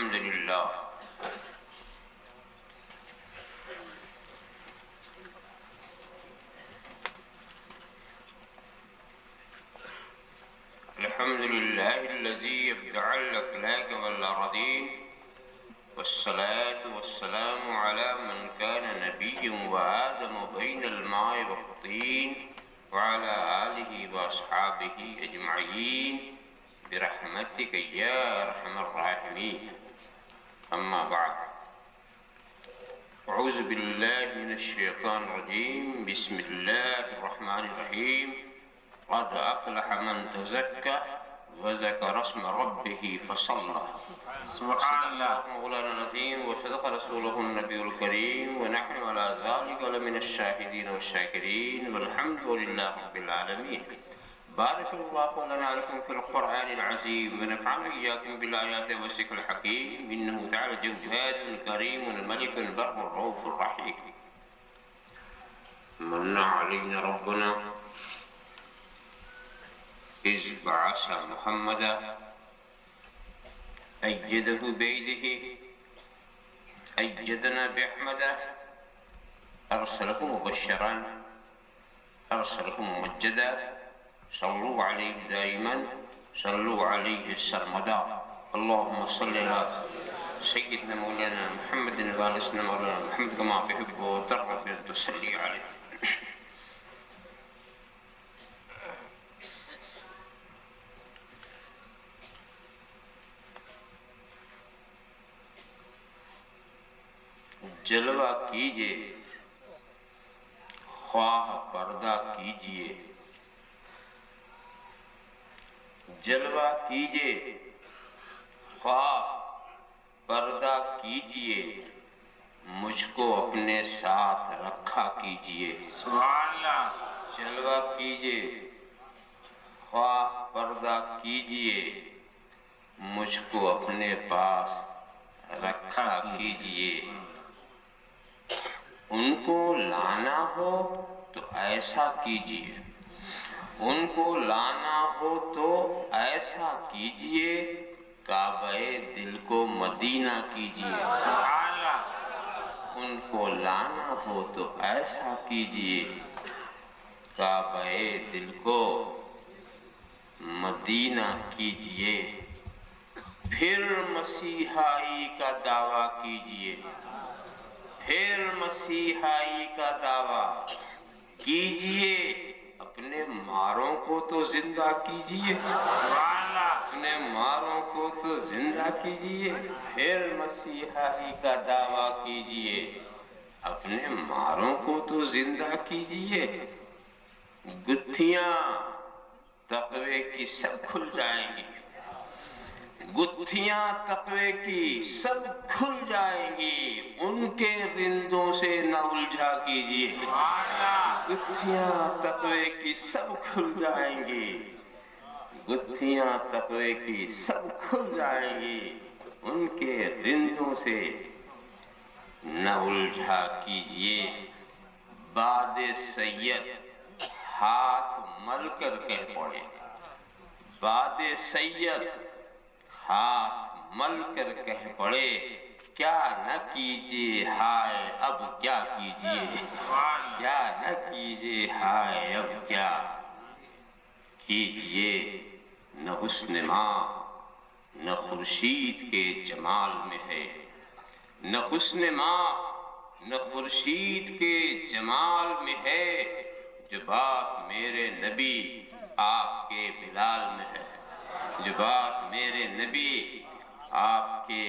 الحمد لله الحمد لله الذي يبدع الأفلاك والأراضين والصلاة والسلام على من كان نبيا وآدم بين الماء والطين وعلى آله وأصحابه أجمعين برحمتك يا أرحم الراحمين. أما بعد، أعوذ بالله من الشيطان الرجيم. بسم الله الرحمن الرحيم. قد أفلح من تزكى وذكر اسم ربه فصلى. سبحان الله مولانا العظيم وصدق رسوله النبي الكريم ونحن على ذلك لمن الشاهدين والشاكرين والحمد لله رب العالمين. بارك الله لنا ولكم في القرآن العظيم ونفعنا إياكم بالآيات والذكر الحكيم إنه تعالى جواد كريم الملك البر الرؤوف الرحيم. من علينا ربنا إذ بعث محمدا أيده بيده أيدنا بأحمد أرسله مبشرا أرسله ممجدا صلوا عليه دائما صلوا عليه سرمدا. اللهم صل على سيدنا مولانا محمد وعلى سيدنا مولانا محمد كما تحب وترغب أن تصلي عليه. جلوہ کیجئے خواہ پردہ کیجئے، جلوہ کیجئے خواہ پردہ کیجئے، مجھ کو اپنے ساتھ رکھا کیجئے. سبحان اللہ. جلوہ کیجئے خواہ پردہ کیجئے، مجھ کو اپنے پاس رکھا کیجئے. ان کو لانا ہو تو ایسا کیجئے، ان کو لانا ہو تو ایسا کیجئے، کعبہ دل کو مدینہ کیجئے. ان کو لانا ہو تو ایسا کیجئے، کعبہ دل کو مدینہ کیجئے. پھر مسیحائی کا دعویٰ کیجئے، پھر مسیحائی کا دعویٰ کیجئے، اپنے ماروں کو تو زندہ کیجئے، اپنے ماروں کو تو زندہ کیجئے. پھر مسیحائی کا دعویٰ کیجئے، اپنے ماروں کو تو زندہ کیجئے. گتھیاں تقوی کی سب کھل جائیں گی، گتھیاں تقوی کی سب کھل جائیں گی، ان کے رندوں سے نہ الجھا کیجئے. گتھیاں تقوی کی سب کھل جائیں گی، گتھیاں تقوی کی سب کھل جائیں گی، ان کے رندوں سے نہ الجھا کیجئے. باد سید ہاتھ مل کر کہہ پڑے، باد سید ہاتھ مل کر کہہ پڑے، کیا نہ کیجئے ہائے اب کیا کیجئے، کیا نہ کیجئے ہائے اب کیا کیجئے. نہ حسن ماں نہ خورشید کے جمال میں ہے، نہ حسن ماں نہ خورشید کے جمال میں ہے، جو بات میرے نبی آپ کے بلال میں ہے، جو بات میرے نبی آپ کے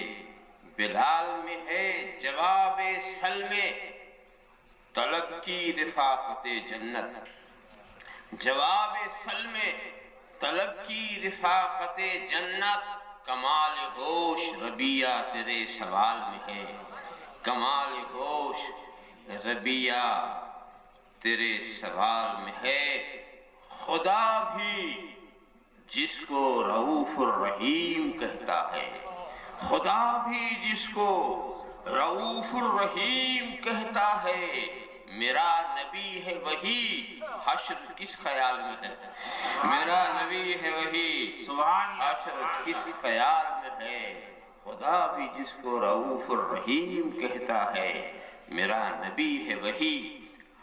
بلال میں ہے. جواب سلم طلب کی رفاقت جنت، جواب سلم طلب کی رفاقت جنت، کمال ہوش ربیہ تیرے سوال میں ہے، کمال ہوش ربیہ تیرے سوال میں ہے. خدا بھی جس کو رؤوف الرحیم کہتا ہے، خدا بھی جس کو رؤوف الرحیم کہتا ہے، میرا نبی ہے وہی حشر کس خیال میں ہے، میرا نبی ہے وہی حشر کس خیال میں ہے. خدا بھی جس کو رؤوف الرحیم کہتا ہے، میرا نبی ہے وہی،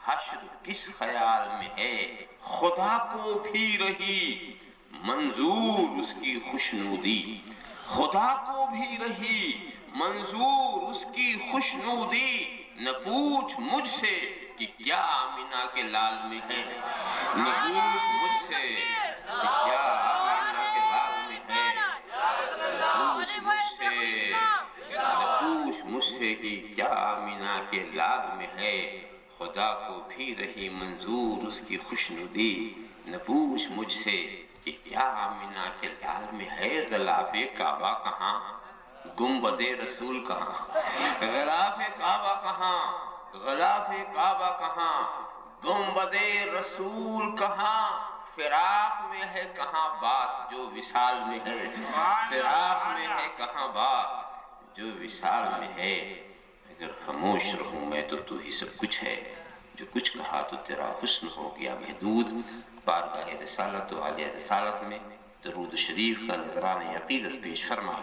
حشر کس خیال میں ہے، خدا کو بھی رہی منظور اس کی خوشنودی، خدا کو بھی رہی منظور اس کی خوشنودی، نہ پوچھ مجھ سے کہ کیا آمینہ کے لال میں ہے، نہ پوچھ مجھ سے کہ کیا آمینہ کے لال میں ہے، نہ پوچھ مجھ سے کہ کیا آمینہ کے لال میں ہے، خدا کو بھی رہی منظور اس کی خوشنودی، نہ پوچھ مجھ سے کہ کیا آمینہ کے لال میں ہے، غلاف کعبہ کہاں، گنبد رسول کہاں، غلاف کعبہ کہاں، غلاف کعبہ کہاں، گنبد رسول کہاں، فراق میں ہے کہاں بات جو وصال میں ہے، فراق میں ہے کہاں بات جو وصال میں ہے، اگر خاموش رہوں میں تو ہی سب کچھ ہے، جو کچھ کہا تو تیرا حسن ہو گیا محدود، بارگاہ رسالت و عالیہ رسالت میں درود شریف کا نذرانہ عقیدت پیش فرما،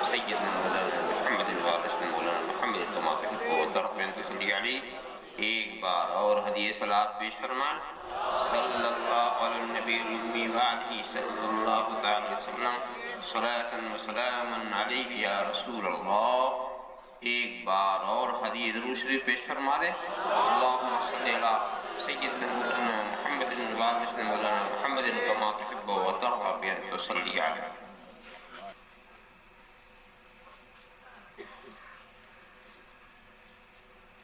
سیدنا مولانا محمد وارثنا مولانا محمد کما تحب و ترضى ان تصلي عليه، ایک بار اور ہدیہ صلوات پیش فرما، صلی اللہ علی النبی الأمی وعلیہ صلی اللہ تعالی وسلم، صلاة و سلاما علیک یا رسول اللہ، ایک بار اور ہدیہ درود شریف پیش فرما دے، اللہم صلی علی سیدنا مولانا محمد وارثنا مولانا محمد کما تحب و ترضى بان تصلي علیہ۔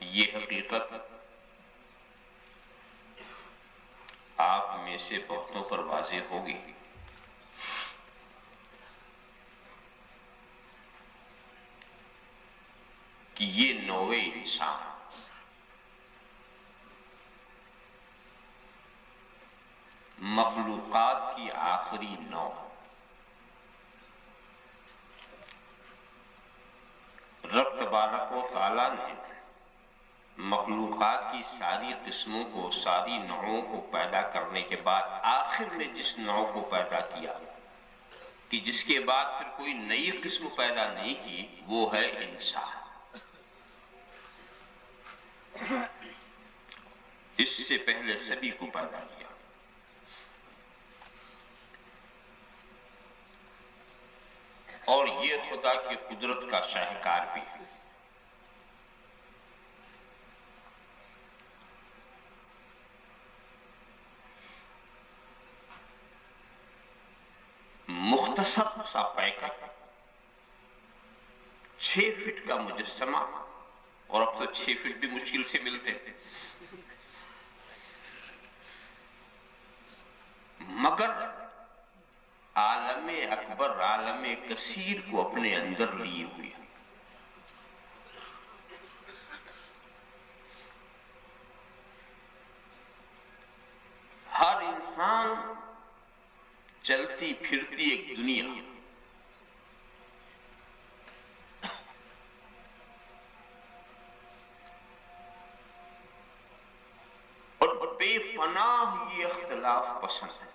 یہ حقیقت آپ میں سے بہتوں پر واضح ہوگی کہ یہ نوع انسان مخلوقات کی آخری نوع، رب تبارک و تعالیٰ نے مخلوقات کی ساری قسموں کو، ساری نوعوں کو پیدا کرنے کے بعد آخر میں جس نوع کو پیدا کیا کہ جس کے بعد پھر کوئی نئی قسم پیدا نہیں کی، وہ ہے انسان۔ اس سے پہلے سبھی کو پیدا کیا، اور یہ خدا کی قدرت کا شاہکار بھی ہے۔ مختصر سا پیکر، 6 فٹ کا مجسمہ، اور اب تو 6 فٹ بھی مشکل سے ملتے ہیں، مگر عالم اکبر، عالم کثیر کو اپنے اندر لیے ہوئے، ہر انسان چلتی پھرتی ایک دنیا، اور بے پناہ یہ اختلاف پسند ہے۔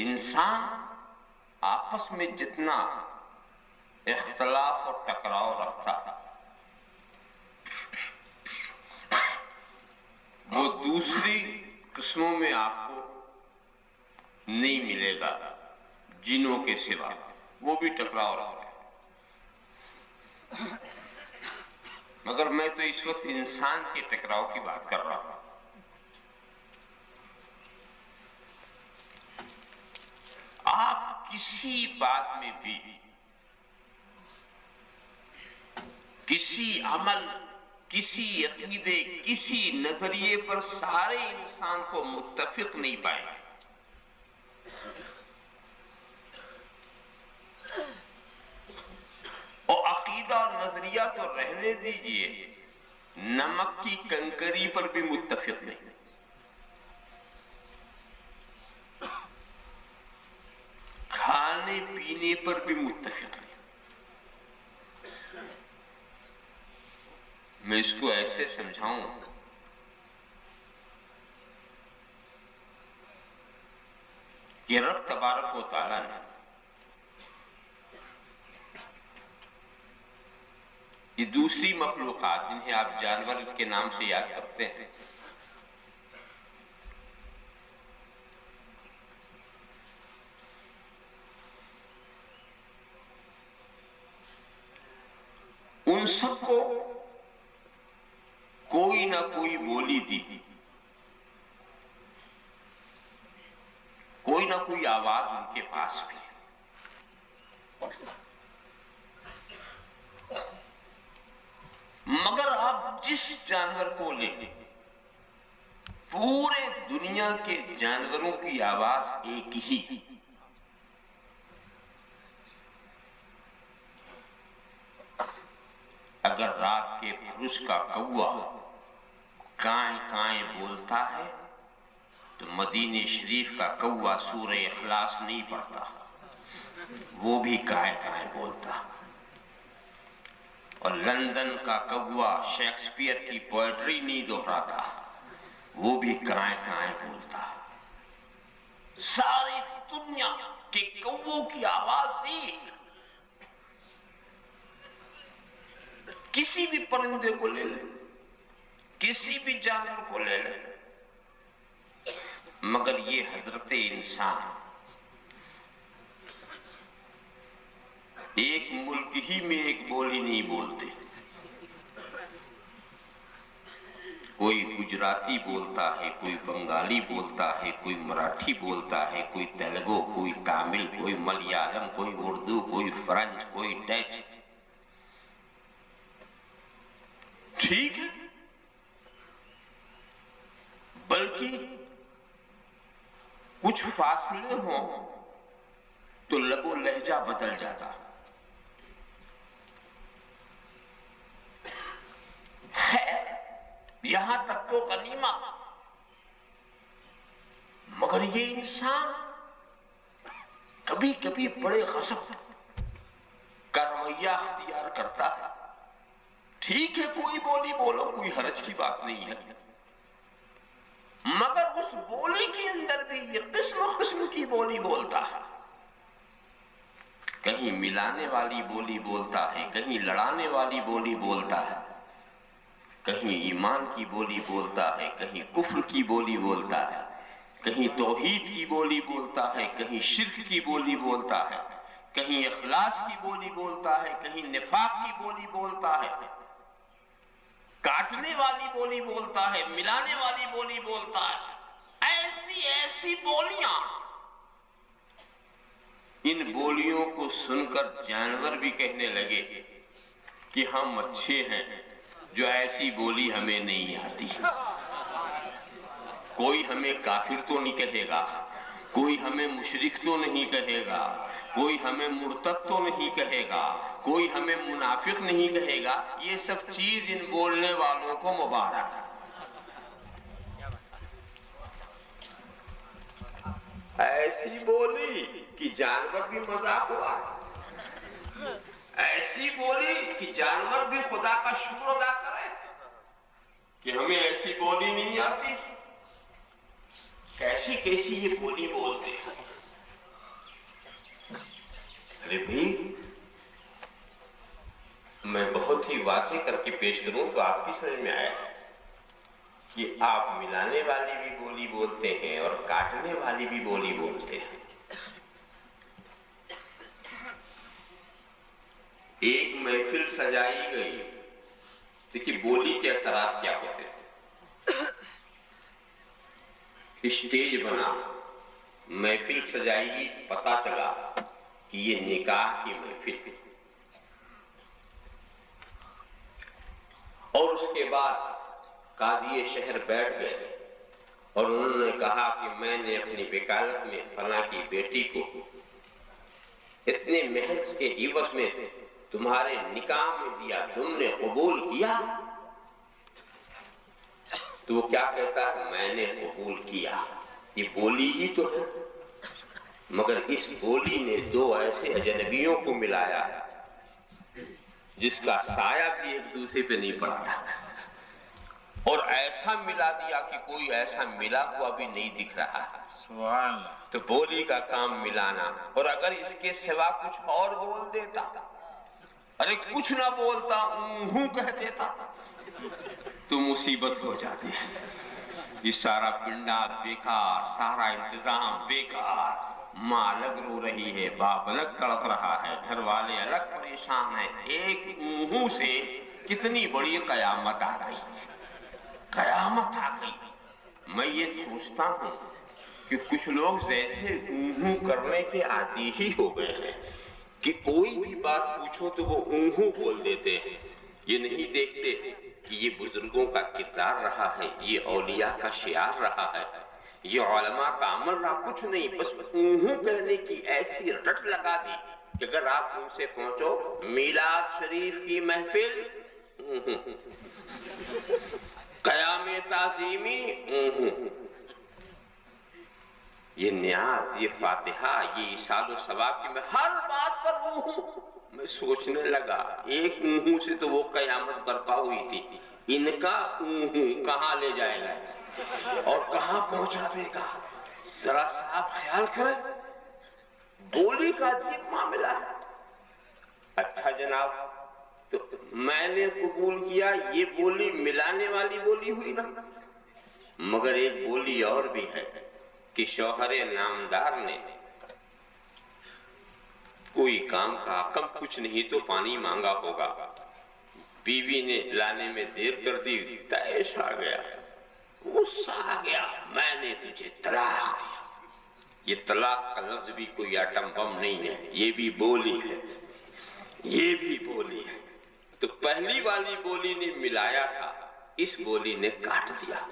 انسان آپس میں جتنا اختلاف اور ٹکراؤ رکھتا ہے، وہ دوسری قسموں میں آپ کو نہیں ملے گا، جنوں کے سوا وہ بھی ٹکراؤ رکھتے ہیں، مگر میں تو اس وقت انسان کے ٹکراؤ کی بات کر رہا ہوں۔ آپ کسی بات میں بھی، کسی عمل، کسی عقیدے، کسی نظریے پر سارے انسان کو متفق نہیں پائیں گے۔ اور عقیدہ اور نظریہ تو رہنے دیجئے، نمک کی کنکری پر بھی متفق نہیں، کھانے پینے پر بھی متفق نہیں۔ میں اس کو ایسے سمجھاؤں، کہ رب تبارک و تعالیٰ نے یہ دوسری مخلوقات جنہیں آپ جانور کے نام سے یاد کرتے ہیں، ان سب کو کوئی نہ کوئی بولی دی، کوئی نہ کوئی آواز ان کے پاس بھی ہے۔ مگر آپ جس جانور کو لیں، پورے دنیا کے جانوروں کی آواز ایک ہی، اگر رات کے پھرس کا کوا کائیں کائیں بولتا ہے تو مدینہ شریف کا کوا سورہ اخلاص نہیں پڑھتا، وہ بھی کائیں کائیں بولتا، اور لندن کا کوا شیکسپیئر کی پوئٹری نہیں دہراتا، وہ بھی کائیں کائیں بولتا۔ ساری دنیا کے کووں کی آواز ایک۔ کسی بھی پرندے کو لے لیں، کسی بھی جانور کو لے لیں، مگر یہ حضرت انسان ایک ملک ہی میں ایک بولی نہیں بولتے۔ کوئی گجراتی بولتا ہے، کوئی بنگالی بولتا ہے، کوئی مراٹھی بولتا ہے، کوئی تیلگو، کوئی تامل، کوئی ملیالم، کوئی اردو، کوئی فرنچ، کوئی ڈچ۔ ٹھیک ہے، بلکہ کچھ فاصلے ہوں تو لب و لہجہ بدل جاتا۔ خیر، یہاں تک تو غنیمت، مگر یہ انسان کبھی کبھی بڑے غضب کا رویہ اختیار کرتا ہے۔ ٹھیک ہے، کوئی بولی بولو، کوئی حرج کی بات نہیں ہے، مگر اس بولی کے اندر بھی یہ قسم قسم کی بولی بولتا ہے۔ کہیں ملانے والی بولی بولتا ہے، کہیں لڑانے والی بولی بولتا ہے، کہیں ایمان کی بولی بولتا ہے، کہیں کفر کی بولی بولتا ہے، کہیں توحید کی بولی بولتا ہے، کہیں شرک کی بولی بولتا ہے، کہیں اخلاص کی بولی بولتا ہے، کہیں نفاق کی بولی بولتا ہے، کاٹنے والی بولی بولتا ہے، ملانے والی بولی بولتا ہے۔ ایسی ایسی بولیاں، ان بولیوں کو سن کر جانور بھی کہنے لگے کہ ہم اچھے ہیں جو ایسی بولی ہمیں نہیں آتی۔ کوئی ہمیں کافر تو نہیں کہے گا، کوئی ہمیں مشرک تو نہیں کہے گا، کوئی ہمیں مرتد تو نہیں کہے گا، کوئی ہمیں منافق نہیں کہے گا۔ یہ سب چیز ان بولنے والوں کو مبارک ہے۔ ایسی بولی کہ جانور بھی مذاق ہوا، ایسی بولی کہ جانور بھی خدا کا شکر ادا کرے کہ ہمیں ایسی بولی نہیں آتی۔ کیسی کیسی یہ بولی بولتے ہیں۔ ارے بھائی، میں بہت ہی واضح کر کے پیش کروں تو آپ کی سمجھ میں آئے کہ آپ ملانے والی بھی بولی بولتے ہیں اور کاٹنے والی بھی بولی بولتے ہیں۔ ایک محفل سجائی گئی، دیکھیے بولی کے اثرات کیا ہوتے ہیں۔ اسٹیج بنا، محفل سجائی گی، پتا چلا کہ یہ نکاح کی محفل ہے، اور اس کے بعد قاضی شہر بیٹھ گئے اور انہوں نے کہا کہ میں نے اپنی وکالت میں فلاں کی بیٹی کو اتنے مہر کے عوض میں تمہارے نکاح میں دیا، تم نے قبول کیا؟ تو وہ کیا کہتا ہے؟ میں نے قبول کیا۔ یہ بولی ہی تو ہے، مگر اس بولی نے دو ایسے اجنبیوں کو ملایا جس کا سایہ بھی ایک دوسرے پہ نہیں پڑتا۔ اور ایسا ملا دیا کہ کوئی ایسا ملا ہوا بھی نہیں دکھ رہا ہے. سبحان اللہ. تو بولی کا کام ملانا. اور اگر اس کے سوا کچھ اور بول دیتا, ارے کچھ نہ بولتا, ہوں کہہ دیتا, تو مصیبت ہو جاتی ہے. یہ سارا پنڈا بیکار, سارا انتظام بیکار. ماں الگ رو رہی ہے, باپ الگ تڑپ رہا ہے, گھر والے الگ پریشان ہیں. ایک اونہوں سے کتنی بڑی قیامت آ گئی, قیامت آ گئی. میں یہ سوچتا ہوں کہ کچھ لوگ جیسے اونہوں کرنے کے عادی ہی ہو گئے ہیں کہ کوئی بھی بات پوچھو تو وہ اونہوں بول دیتے ہیں. یہ نہیں دیکھتے کہ یہ بزرگوں کا کردار رہا ہے, یہ اولیاء کا شعار رہا ہے, یہ علماء کا عمل رہا. کچھ نہیں, بس اونہوں کہنے کی ایسی رٹ لگا دی کہ اگر آپ ان سے پہنچو میلاد شریف کی محفل, قیام تعظیمی, یہ نیاز, یہ فاتحہ, یہ ایصال و ثواب کی, میں ہر بات پر اونہوں. میں سوچنے لگا ایک اونہوں سے تو وہ قیامت برپا ہوئی تھی, ان کا اونہوں کہاں لے جائے گا اور کہاں پہنچا دے گا. ذرا سا آپ خیال کریں, بولی کا عجیب معاملہ ہے. اچھا جناب, تو میں نے قبول کیا یہ بولی ملانے والی بولی ہوئی نا, مگر ایک بولی اور بھی ہے کہ شوہر نامدار نے کوئی کام کا کم کچھ نہیں تو پانی مانگا ہوگا, بیوی نے لانے میں دیر کر دی, طیش آ گیا, غصہ آ گیا, میں نے تجھے طلاق دیا. یہ طلاق کا لفظ بھی کوئی ایٹم بم نہیں ہے, یہ بھی بولی ہے, یہ بھی بولی ہے. تو پہلی والی بولی نے ملایا تھا, اس بولی نے کاٹ دیا.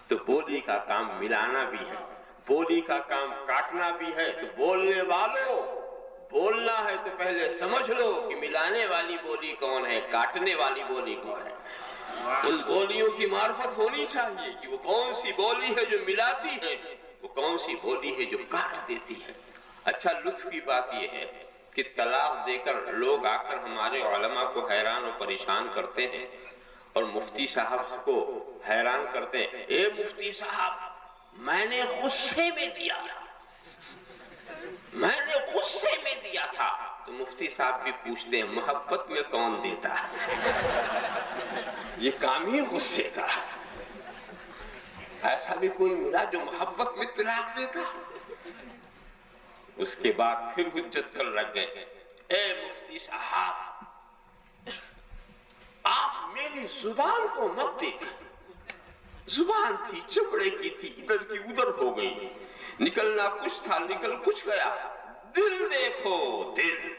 تو بولی کا کام ملانا بھی ہے, بولی کا کام کاٹنا بھی ہے. تو بولنے والوں, بولنا ہے تو پہلے سمجھ لو کہ ملانے والی بولی کون ہے, کاٹنے والی بولی کون ہے. ان بولیوں کی معرفت ہونی چاہیے کہ وہ کون سی بولی ہے جو ملاتی ہے, وہ کون سی بولی ہے جو کاٹ دیتی ہے. اچھا, لطف کی بات یہ ہے کہ طلاق دے کر لوگ آ کر ہمارے علماء کو حیران و پریشان کرتے ہیں اور مفتی صاحب کو حیران کرتے ہیں. اے مفتی صاحب, میں نے غصے میں دیا تھا, میں نے غصے میں دیا تھا. تو مفتی صاحب بھی پوچھتے ہیں محبت میں کون دیتا ہے, یہ کام ہی غصے کا. ایسا بھی کوئی ملا جو محبت میں طلاق دیتا. اس کے بعد پھر حجت پر لگ گئے, اے مفتی صاحب آپ میری زبان کو مت دیکھیں, زبان تھی چمڑے کی تھی, ادھر کی ادھر ہو گئی, نکلنا کچھ تھا نکل کچھ گیا. دل دیکھو, دل,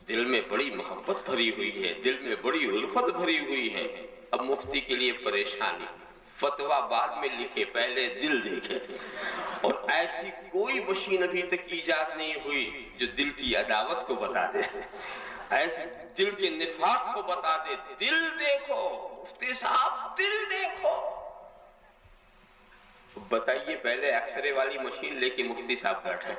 دل میں بڑی محبت بھری ہوئی ہے, دل میں بڑی الفت بھری ہوئی ہے. اب مفتی کے لیے پریشانی, فتویٰ بعد میں لکھے, پہلے دل دیکھے. اور ایسی کوئی مشین ابھی تک ایجاد نہیں ہوئی جو دل کی عداوت کو بتا دے, ایسے دل کے نفاق کو بتا دے. دل دیکھو مفتی صاحب, دل دیکھو. بتائیے, پہلے ایکسرے والی مشین لے کے مفتی صاحب بیٹھے,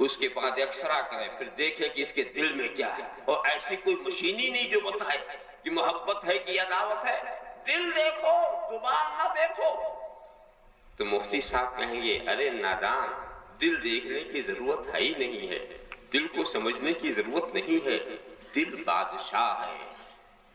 اس کے بعد ایکسرا کرے, پھر دیکھے کہ اس کے دل میں کیا ہے. اور ایسی کوئی مشین ہی نہیں جو بتائے کہ محبت ہے کہ عداوت ہے. دل دیکھو, زبان نہ دیکھو. تو مفتی صاحب کہیں گے, ارے نادان, دل دیکھنے کی ضرورت ہے ہی نہیں ہے, دل کو سمجھنے کی ضرورت نہیں ہے. دل بادشاہ ہے,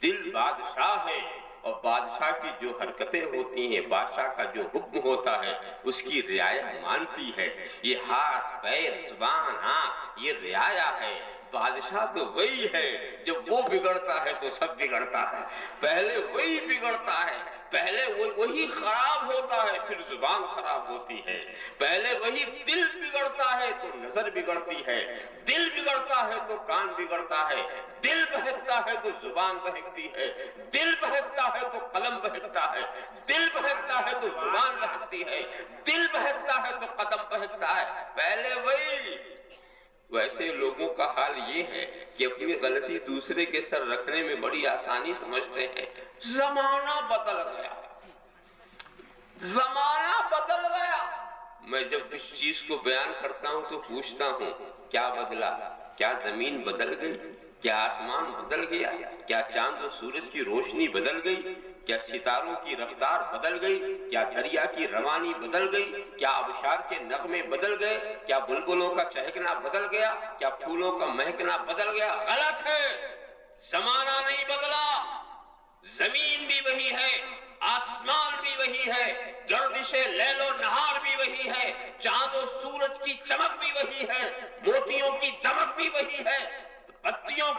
دل بادشاہ ہے. اور بادشاہ کی جو حرکتیں ہوتی ہیں, بادشاہ کا جو حکم ہوتا ہے, اس کی رعایت مانتی ہے. یہ ہاتھ, پیر, زبان, آنکھ, یہ رعایت ہے. بادشاہ تو وہی ہے, جب وہ بگڑتا ہے تو سب بگڑتا ہے. پہلے وہی بگڑتا ہے, پہلے وہی خراب ہوتا ہے, پھر زبان خراب ہوتی ہے. پہلے وہی دل بگڑتا ہے تو نظر بگڑتی ہے, دل بگڑتا ہے تو کان بگڑتا ہے, دل بہکتا ہے تو زبان بہکتی ہے, دل بہکتا ہے تو قلم بہکتا ہے, دل بہکتا ہے تو زبان بہکتی ہے, دل بہکتا ہے تو قدم بہکتا ہے. پہلے وہی. ویسے لوگوں کا حال یہ ہے کہ اپنی غلطی دوسرے کے سر رکھنے میں بڑی آسانی سمجھتے ہیں. زمانہ بدل گیا, زمانہ بدل گیا. میں جب اس چیز کو بیان کرتا ہوں تو پوچھتا ہوں, کیا بدلا؟ کیا زمین بدل گئی؟ کیا آسمان بدل گیا؟ کیا چاند و سورج کی روشنی بدل گئی؟ کیا ستاروں کی رفتار بدل گئی؟ کیا دریا کی روانی بدل گئی؟ کیا ابشار کے نغمے بدل گئے؟ کیا بلبلوں کا چہکنا بدل گیا؟ کیا پھولوں کا مہکنا بدل گیا؟ غلط ہے، زمانہ نہیں بدلا، زمین بھی وہی ہے، آسمان بھی وہی ہے، گردش لیل و نہار بھی وہی ہے، چاند و سورج کی چمک بھی وہی ہے، موتیوں کی دمک بھی وہی ہے، پتیوں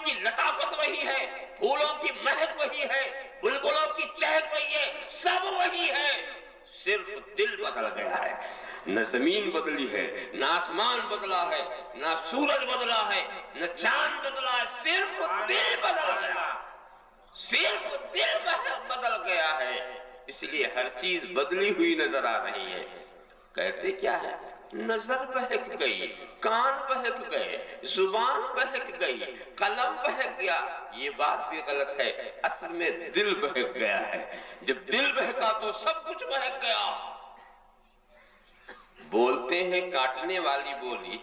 کی لطافت وہی ہے، پھولوں کی مہک وہی ہے، بلبلوں کی چہک وہی ہے، سب وہی ہے، صرف دل بدل گیا ہے۔ نہ زمین بدلی ہے، نہ آسمان بدلا ہے، نہ سورج بدلا ہے، نہ چاند بدلا ہے، صرف دل بدل گیا، صرف دل بدل گیا ہے۔ اس لیے ہر چیز بدلی ہوئی نظر آ رہی ہے۔ کہتے کیا ہے؟ نظر بہک گئی، کان بہک گئے، زبان بہک گئی، قلم بہک گیا۔ یہ بات بھی غلط ہے، اصل میں دل بہک گیا ہے۔ جب دل بہکا تو سب کچھ بہک گیا۔ بولتے ہیں کاٹنے والی بولی،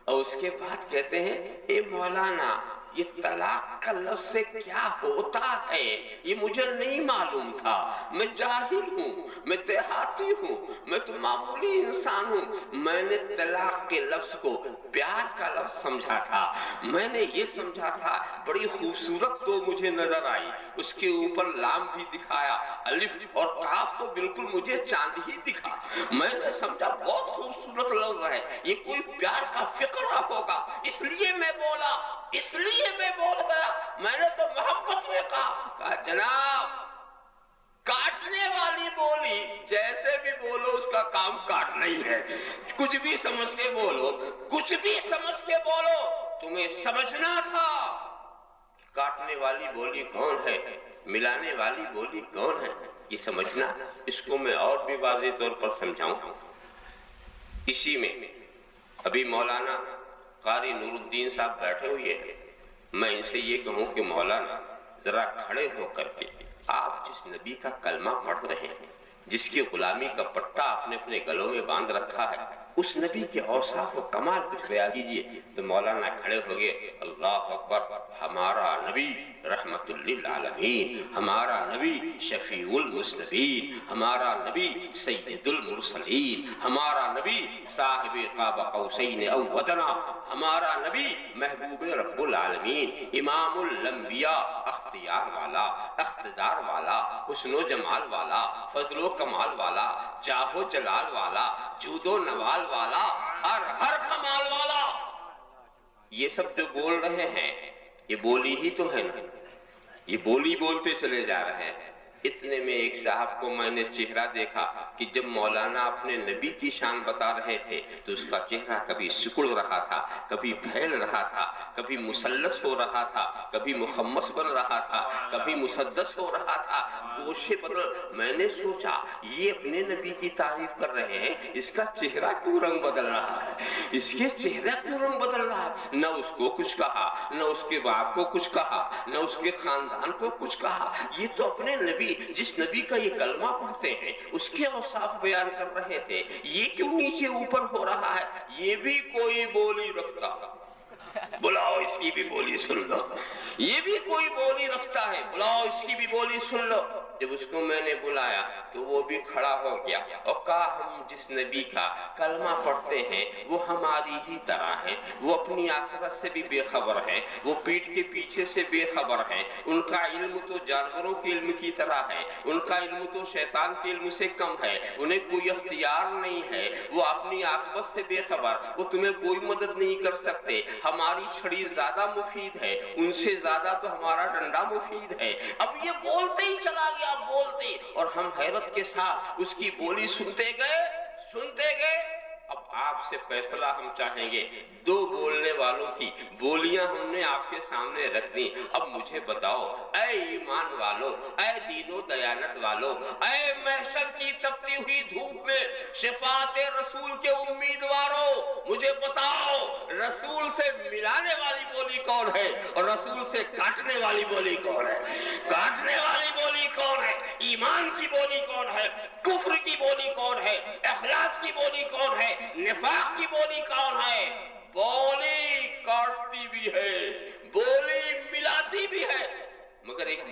اور اس کے بعد کہتے ہیں اے مولانا یہ طلاق کا لفظ سے کیا ہوتا ہے یہ مجھے نہیں معلوم تھا، میں جاہل ہوں، میں دیہاتی ہوں، میں تو معمولی انسان ہوں، میں نے طلاق کے لفظ کو پیار کا لفظ سمجھا تھا، میں نے یہ سمجھا تھا بڑی خوبصورت تو مجھے نظر آئی، اس کے اوپر لام بھی دکھایا، الف اور قاف تو بالکل مجھے چاند ہی دکھا، میں نے سمجھا بہت خوبصورت لفظ ہے، یہ کوئی پیار کا فقرہ ہوگا، اس لیے میں بولا، اس لیے میں بول گیا، میں نے تو محبت میں کہا جناب کاٹنے والی بولی جیسے بھی بولو اس کا کام کاٹنا ہی ہے، کچھ بھی سمجھ کے بولو، کچھ بھی سمجھ کے بولو، تمہیں سمجھنا تھا کاٹنے والی بولی کون ہے، ملانے والی بولی کون ہے، یہ سمجھنا۔ اس کو میں اور بھی واضح طور پر سمجھاؤں، اسی میں ابھی مولانا قاری نور الدین صاحب بیٹھے ہوئے ہیں، میں ان سے یہ کہوں کہ مولانا ذرا کھڑے ہو کر کے آپ جس نبی کا کلمہ پڑھ رہے ہیں، جس کی غلامی کا پٹا آپ نے اپنے گلوں میں باندھ رکھا ہے، اس نبی کے اوصاف و کمال کچھ بیان کیجئے۔ تو مولانا کھڑے ہو گئے، اللہ اکبر، ہمارا نبی رحمت للعالمین، ہمارا نبی شفیع المذنبین، ہمارا نبی سید المرسلین، ہمارا نبی صاحب قاب قوسین او ادنی، ہمارا نبی محبوب رب العالمین، امام الانبیاء، اختیار والا، اقتدار والا، حسن و جمال والا، فضل و کمال والا، جاہ و جلال والا، جود و نوال والا، ہر کمال والا۔ یہ سب جو بول رہے ہیں یہ بولی ہی تو ہے نا، یہ بولی بولتے چلے جا رہے ہیں۔ اتنے میں ایک صاحب کو میں نے چہرہ دیکھا کہ جب مولانا اپنے نبی کی شان بتا رہے تھے تو اس کا چہرہ کبھی سکڑ رہا تھا، کبھی پھیل رہا تھا، کبھی مثلث ہو رہا تھا، کبھی مخمس بن رہا تھا، کبھی مسدس ہو رہا تھا، گوشے بدل۔ میں نے سوچا یہ اپنے نبی کی تعریف کر رہے ہیں، اس کا چہرہ کیوں رنگ بدل رہا ہے، اس کے چہرہ کیوں رنگ بدل رہا ہے؟ نہ اس کو کچھ کہا، نہ اس کے باپ کو کچھ کہا، نہ اس کے خاندان کو کچھ کہا، یہ تو اپنے نبی، جس نبی کا یہ کلمہ پڑھتے ہیں اس کے اوصاف بیان کر رہے تھے، یہ کیوں نیچے اوپر ہو رہا ہے؟ یہ بھی کوئی بولی رکھتا، بلاؤ اس کی بھی بولی سن لو، یہ بھی کوئی بولی رکھتا ہے، بلاؤ اس کی بھی بولی سن لو۔ جب اس کو میں نے بلایا تو وہ بھی کھڑا ہو گیا اور کہا ہم جس نبی کا کلمہ پڑھتے ہیں وہ ہماری ہی طرح ہیں، وہ اپنی آخرت سے بھی بے خبر ہیں، وہ پیٹھ کے پیچھے سے بے خبر ہیں، ان کا علم تو جانوروں کے علم کی طرح ہے، ان کا علم تو شیطان کے علم سے کم ہے، انہیں کوئی اختیار نہیں ہے، وہ اپنی عاقبت سے بے خبر، وہ تمہیں کوئی مدد نہیں کر سکتے، ہماری چھڑی زیادہ مفید ہے، ان سے زیادہ تو ہمارا ڈنڈا مفید ہے۔ اب یہ بولتے ہی چلا گیا، بولتے، اور ہم حیرت کے ساتھ اس کی بولی سنتے گئے، سنتے گئے۔ اب آپ سے فیصلہ ہم چاہیں گے، دو بولنے والوں کی بولیاں ہم نے آپ کے سامنے رکھ دی، اب مجھے بتاؤ اے ایمان والو، اے دین و دیانت والو، اے محشر کی تپتی ہوئی دھوپ میں شفاعت رسول کے امیدواروں، مجھے بتاؤ رسول سے ملانے والی بولی کون ہے اور رسول سے کاٹنے والی بولی کون ہے؟ کاٹنے والی بولی کون ہے؟ ایمان کی بولی کون ہے؟ کفر کی بولی کون ہے؟ اخلاص کی بولی کون ہے؟ نفاق کی بولی کون ہے؟ بولی کاٹ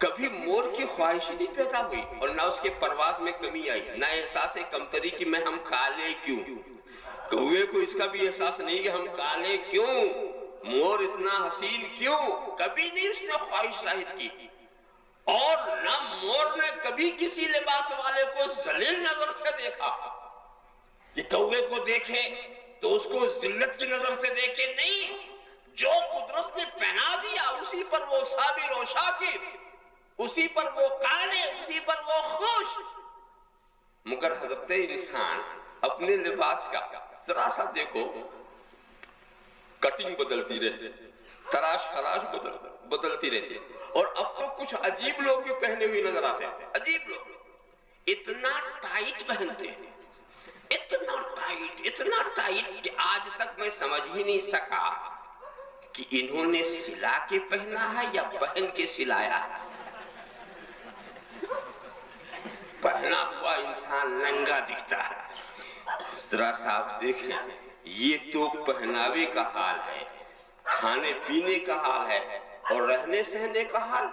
کبھی مور کی خواہش نہیں پیدا ہوئی اور نہ اس کے پرواز میں کمی آئی، نہ احساس کمتری کہ میں ہم کالے کیوں. کوے کو اس کا بھی احساس نہیں کہ ہم کالے کیوں، مور اتنا حسین کیوں، کبھی نہیں اس نے خواہش ظاہر کی. اور نہ مور نے کبھی کسی لباس والے کو ذلیل نظر سے دیکھا کہ کوے کو دیکھے تو اس کو ذلت کی نظر سے دیکھے. نہیں، جو قدرت نے پہنا دیا اسی پر وہ صابر و شاکر، اسی پر وہ قانع، اسی پر وہ خوش. مگر حضرت انسان اپنے لباس کا ذرا سا دیکھو، کٹنگ بدلتی رہتی، تراش خراش بدلتی رہتی. اور اب تو کچھ عجیب لوگ بھی پہنے ہوئے نظر آتے ہیں. عجیب لوگ اتنا ٹائٹ پہنتے ہیں، اتنا ٹائٹ کہ آج تک میں سمجھ ہی نہیں سکا کہ انہوں نے سلا کے پہنا ہے یا پہن کے سلایا. پہنا ہوا انسان ننگا دکھتا ہے. ذرا سا آپ دیکھیں، یہ تو پہناوے کا حال ہے، کھانے پینے کا حال ہے اور رہنے سہنے کا حال.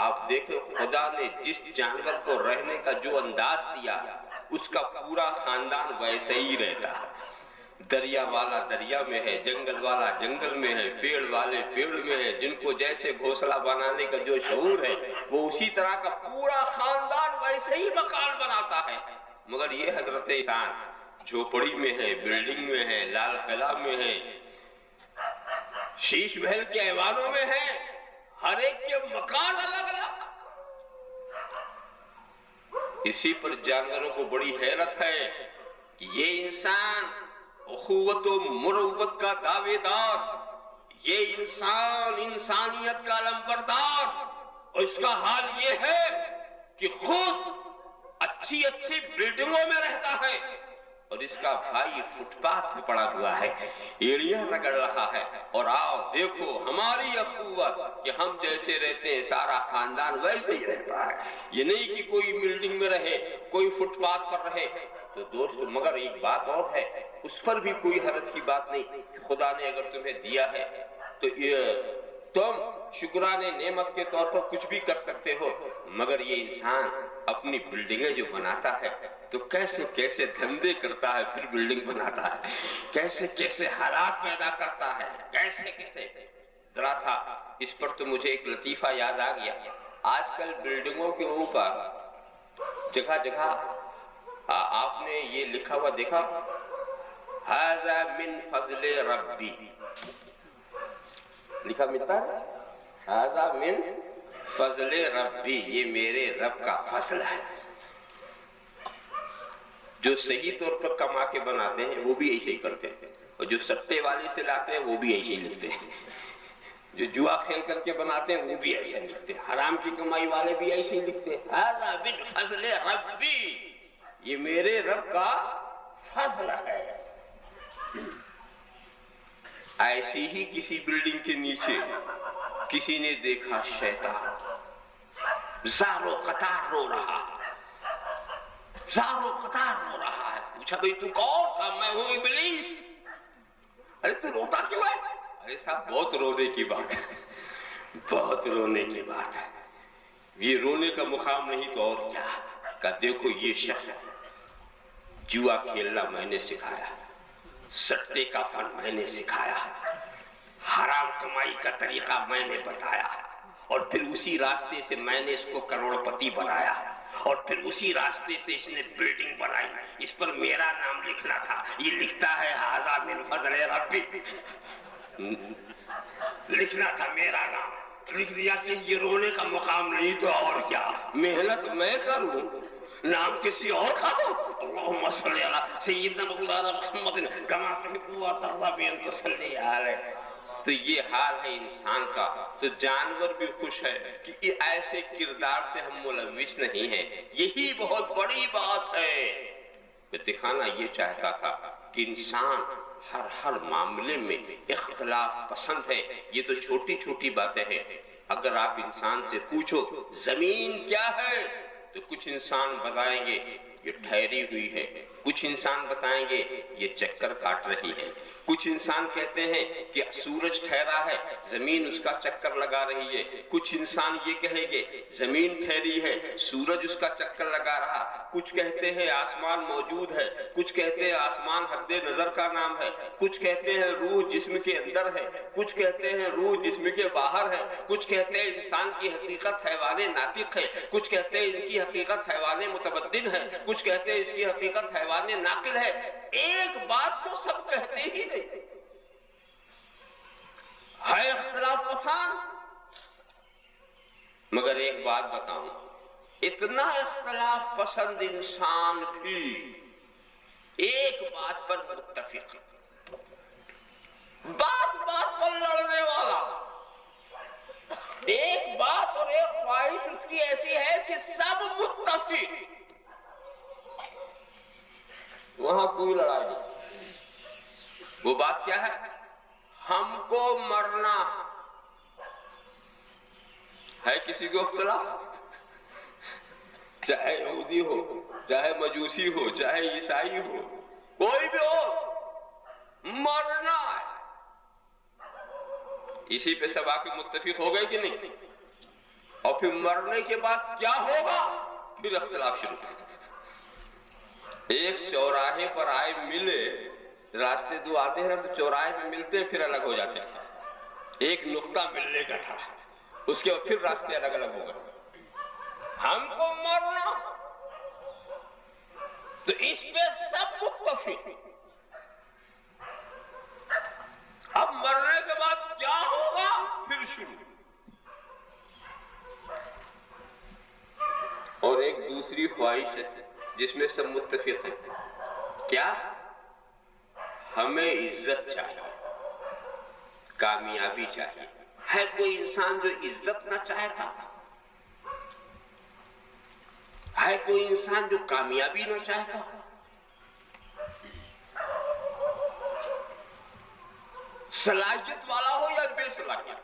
آپ دیکھیں خدا نے جس جانور کو رہنے کا جو انداز دیا اس کا پورا خاندان ویسے ہی رہتا ہے. دریا والا دریا میں ہے، جنگل والا جنگل میں ہے، پیڑ والے پیڑ میں ہے. جن کو جیسے گھونسلہ بنانے کا جو شعور ہے وہ اسی طرح کا پورا خاندان ویسے ہی مکان بناتا ہے. مگر یہ حضرت انسان جھوپڑی میں ہے، بلڈنگ میں ہے، لال قلعہ میں ہے، شیش محل کے ایوانوں میں ہے، ہر ایک کے مکان الگ الگ. اسی پر جانوروں کو بڑی حیرت ہے کہ یہ انسان اخوت و مروت کا دعوے دار، یہ انسان انسانیت کا علمبردار، اور اس کا حال یہ ہے کہ خود اچھی بلڈنگوں میں رہتا ہے اور اس کا بھائی فٹ پاتھ پہ پڑا ہوا ہے، ایڑیاں رگڑ رہا ہے. اور آؤ دیکھو ہماری اخوت کہ ہم جیسے رہتے ہیں سارا خاندان ویسے ہی رہتا ہے. یہ نہیں کہ کوئی بلڈنگ میں رہے، کوئی فٹ پاتھ پر رہے. تو دوست مگر ایک بات اور ہے، اس پر بھی کوئی حرج کی بات نہیں کہ خدا نے اگر تمہیں دیا ہے تو تم شکرانے نعمت کے طور پر کچھ بھی کر سکتے ہو. مگر یہ انسان اپنی بلڈنگیں جو بناتا ہے تو کیسے کیسے دھندے کرتا ہے، پھر بلڈنگ بناتا ہے، کیسے کیسے حالات پیدا کرتا ہے، کیسے کیسے. ذرا سا اس پر تو مجھے ایک لطیفہ یاد آ گیا. آج کل بلڈنگوں کے اوپر جگہ جگہ آپ نے یہ لکھا ہوا دیکھا، ھذا من فضل ربی، لکھا ملتا ہے ھذا من فضل ربی، یہ میرے رب کا فضل ہے. جو صحیح طور پر کما کے بناتے ہیں وہ بھی ایسے ہی کرتے ہیں، اور جو سٹے والے سے لاتے ہیں وہ بھی ایسے ہی لکھتے ہیں، جو جوا کھیل کر کے بناتے ہیں وہ بھی ایسے لکھتے ہیں، حرام کی کمائی والے بھی ایسے ہی لکھتے ہیں. ھذا من فضل ربی، یہ میرے رب کا فضل ہے. ایسی ہی کسی بلڈنگ کے نیچے کسی نے دیکھا شیطان زار و قطار رو رہا ہے، زار و قطار رو رہا ہے. پوچھا بھئی تو کون؟ کہا میں ہوں ابلیس. ارے تو روتا کیوں ہے؟ ارے صاحب بہت رونے کی بات ہے، بہت رونے کی بات ہے. یہ رونے کا مقام نہیں تو اور کیا. کہا دیکھو یہ شخص جوا کھیلنا میں نے سکھایا، سٹے کا فن میں نے سکھایا، حرام کمائی کا طریقہ میں نے بتایا، اور پھر اسی راستے سے میں نے اس کو کروڑ پتی بنایا، اور پھر اسی راستے سے اس نے بلڈنگ بنائی. اس پر میرا نام لکھنا تھا، یہ لکھتا ہے ھذا من فضل ربی، لکھنا تھا میرا نام، لکھ دیا کہ یہ رونے کا مقام نہیں تو اور کیا. محنت میں کروں، نام کسی اور کا ہو. اللہم صلی علی سیدنا مولانا محمد کما تحب و ترضی بان تصلی علیہ. تو یہ حال ہے انسان کا. تو جانور بھی خوش ہے کہ ایسے کردار سے ہم ملوث نہیں ہیں. یہی بہت بڑی بات ہے. میں دکھانا یہ چاہتا تھا کہ انسان ہر معاملے میں اختلاف پسند ہے. یہ تو چھوٹی چھوٹی باتیں ہیں. اگر آپ انسان سے پوچھو زمین کیا ہے تو کچھ انسان بتائیں گے یہ ٹھہری ہوئی ہے، کچھ انسان بتائیں گے یہ چکر کاٹ رہی ہے، کچھ انسان کہتے ہیں کہ سورج ٹھہرا ہے، زمین اس کا چکر لگا رہی ہے. کچھ انسان یہ کہیں گے زمین ٹھہری ہے، سورج اس کا چکر لگا رہا. کچھ کہتے ہیں آسمان موجود ہے، کچھ کہتے ہیں آسمان حد نظر کا نام ہے، کچھ کہتے ہیں روح جسم کے اندر ہے، کچھ کہتے ہیں روح جسم کے باہر ہے، کچھ کہتے ہیں انسان کی حقیقت حیوان ناطق ہے، کچھ کہتے ہیں ان کی حقیقت حیوان متبدل ہے، کچھ کہتے ہیں اس کی حقیقت حیوان ناقل ہے. ایک بات تو سب کہتے ہی نہیں، ہے اختلاف پسند. مگر ایک بات بتاؤں، اتنا اختلاف پسند انسان بھی ایک بات پر متفق، بات بات پر لڑنے والا. ایک بات اور ایک خواہش اس کی ایسی ہے کہ سب متفق، وہاں کوئی لڑائی نہیں. وہ بات کیا ہے؟ ہم کو مرنا ہے. کسی کو اختلاف، چاہے یہودی ہو، چاہے مجوسی ہو، چاہے عیسائی ہو، کوئی بھی ہو، مرنا ہے. اسی پہ سب آ کے متفق ہو گئے کہ نہیں؟ اور پھر مرنے کے بعد کیا ہوگا؟ پھر اختلاف شروع. ایک چوراہے پر آئے ملے، راستے دو آتے ہیں تو چوراہے میں ملتے ہیں پھر الگ ہو جاتے ہیں. ایک نقطہ ملنے کا تھا، اس کے بعد پھر راستے الگ الگ ہو گئے. ہم کو مرنا تو اس پہ سب متفق. اب مرنے کے بعد کیا ہوگا؟ پھر شروع. اور ایک دوسری خواہش ہے جس میں سب متفق ہیں. کیا؟ ہمیں عزت چاہیے، کامیابی چاہیے. ہے کوئی انسان جو عزت نہ چاہتا؟ ہے کوئی انسان جو کامیابی نہ چاہتا؟ صلاحیت والا ہو یا بے صلاحیت،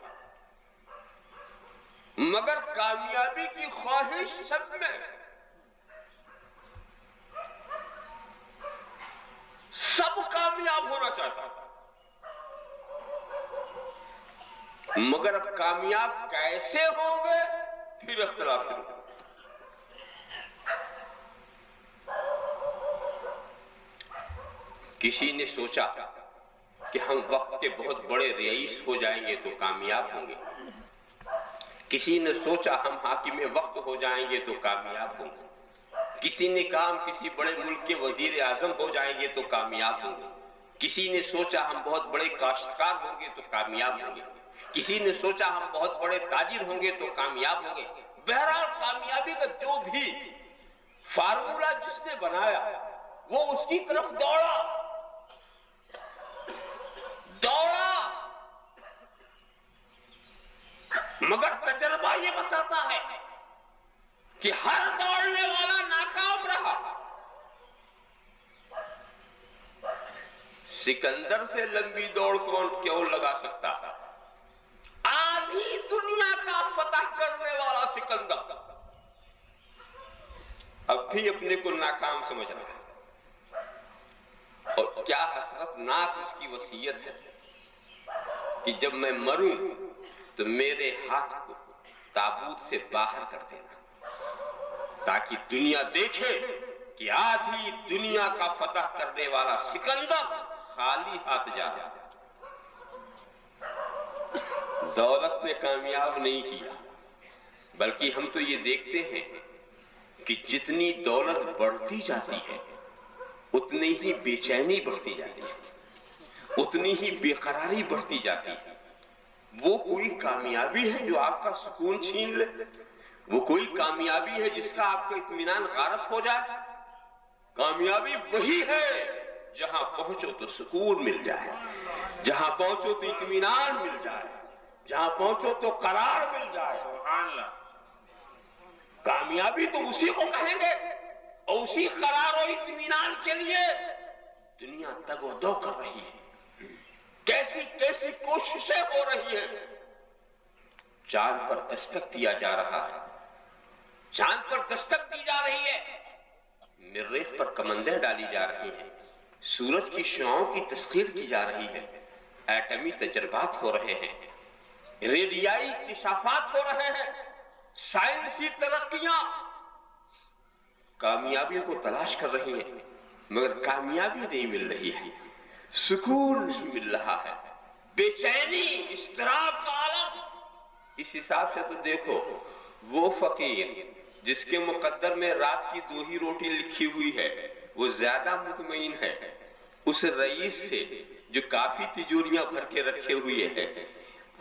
مگر کامیابی کی خواہش سب میں. سب کامیاب ہونا چاہتا، مگر اب کامیاب کیسے ہوں گے؟ پھر اختلاف شروع. کسی نے سوچا کہ ہم وقت کے بہت بڑے رئیس ہو جائیں گے تو کامیاب ہوں گے. کسی نے سوچا ہم حاکم وقت ہو جائیں گے تو کامیاب ہوں گے. کسی نے کہا ہم کسی بڑے ملک کے وزیر اعظم ہو جائیں گے تو کامیاب ہوں گے. کسی نے سوچا ہم بہت بڑے کاشتکار ہوں گے تو کامیاب ہوں گے. کسی نے سوچا ہم بہت بڑے تاجر ہوں گے تو کامیاب ہوں گے. بہرحال کامیابی کا جو بھی فارمولا جس نے بنایا وہ اس کی طرف دوڑا. مگر تجربہ یہ بتاتا ہے کہ ہر دوڑنے والا ناکام رہا. سکندر سے لمبی دوڑ کیوں لگا سکتا؟ آدھی دنیا کا فتح کرنے والا سکندر اب بھی اپنے کو ناکام سمجھ رہا ہے. اور کیا حسرت ناک اس کی وصیت ہے کہ جب میں مروں تو میرے ہاتھ کو تابوت سے باہر کر دینا تاکہ دنیا دیکھے کہ آدھی دنیا کا فتح کرنے والا سکندر خالی ہاتھ جا رہا. دولت نے کامیاب نہیں کیا، بلکہ ہم تو یہ دیکھتے ہیں کہ جتنی دولت بڑھتی جاتی ہے اتنی ہی بے چینی بڑھتی جاتی ہے، اتنی ہی بے قراری بڑھتی جاتی ہے. وہ کوئی کامیابی ہے جو آپ کا سکون چھین لے؟ وہ کوئی کامیابی ہے جس کا آپ کا اطمینان غارت ہو جائے؟ کامیابی وہی ہے جہاں پہنچو تو سکون مل جائے، جہاں پہنچو تو اطمینان مل جائے، جہاں پہنچو تو قرار مل جائے. سبحان اللہ. کامیابی تو اسی کو کہیں گے، اور اسی قرار و اطمینان کے لیے دنیا تگ و دو کر رہی ہے. کیسی کیسی کوششیں ہو رہی ہیں. چاند پر دستک دیا جا رہا ہے، چاند پر دستک دی جا رہی ہے، مریخ پر کمندیں ڈالی جا رہی ہیں، سورج کی شعاعوں کی تسخیر کی جا رہی ہے، ایٹمی تجربات ہو رہے ہیں، ریڈیائی اکتشافات ہو رہے ہیں، سائنسی ترقیاں کامیابی کو تلاش کر رہی ہیں، مگر کامیابی نہیں مل رہی ہے، سکون نہیں مل رہا ہے، بے چینی، اضطراب کا عالم۔ اس حساب سے تو دیکھو، وہ فقیر جس کے مقدر میں رات کی 2 ہی روٹی لکھی ہوئی ہے وہ زیادہ مطمئن ہے اس رئیس سے جو کافی تجوریاں بھر کے رکھے ہوئے ہیں۔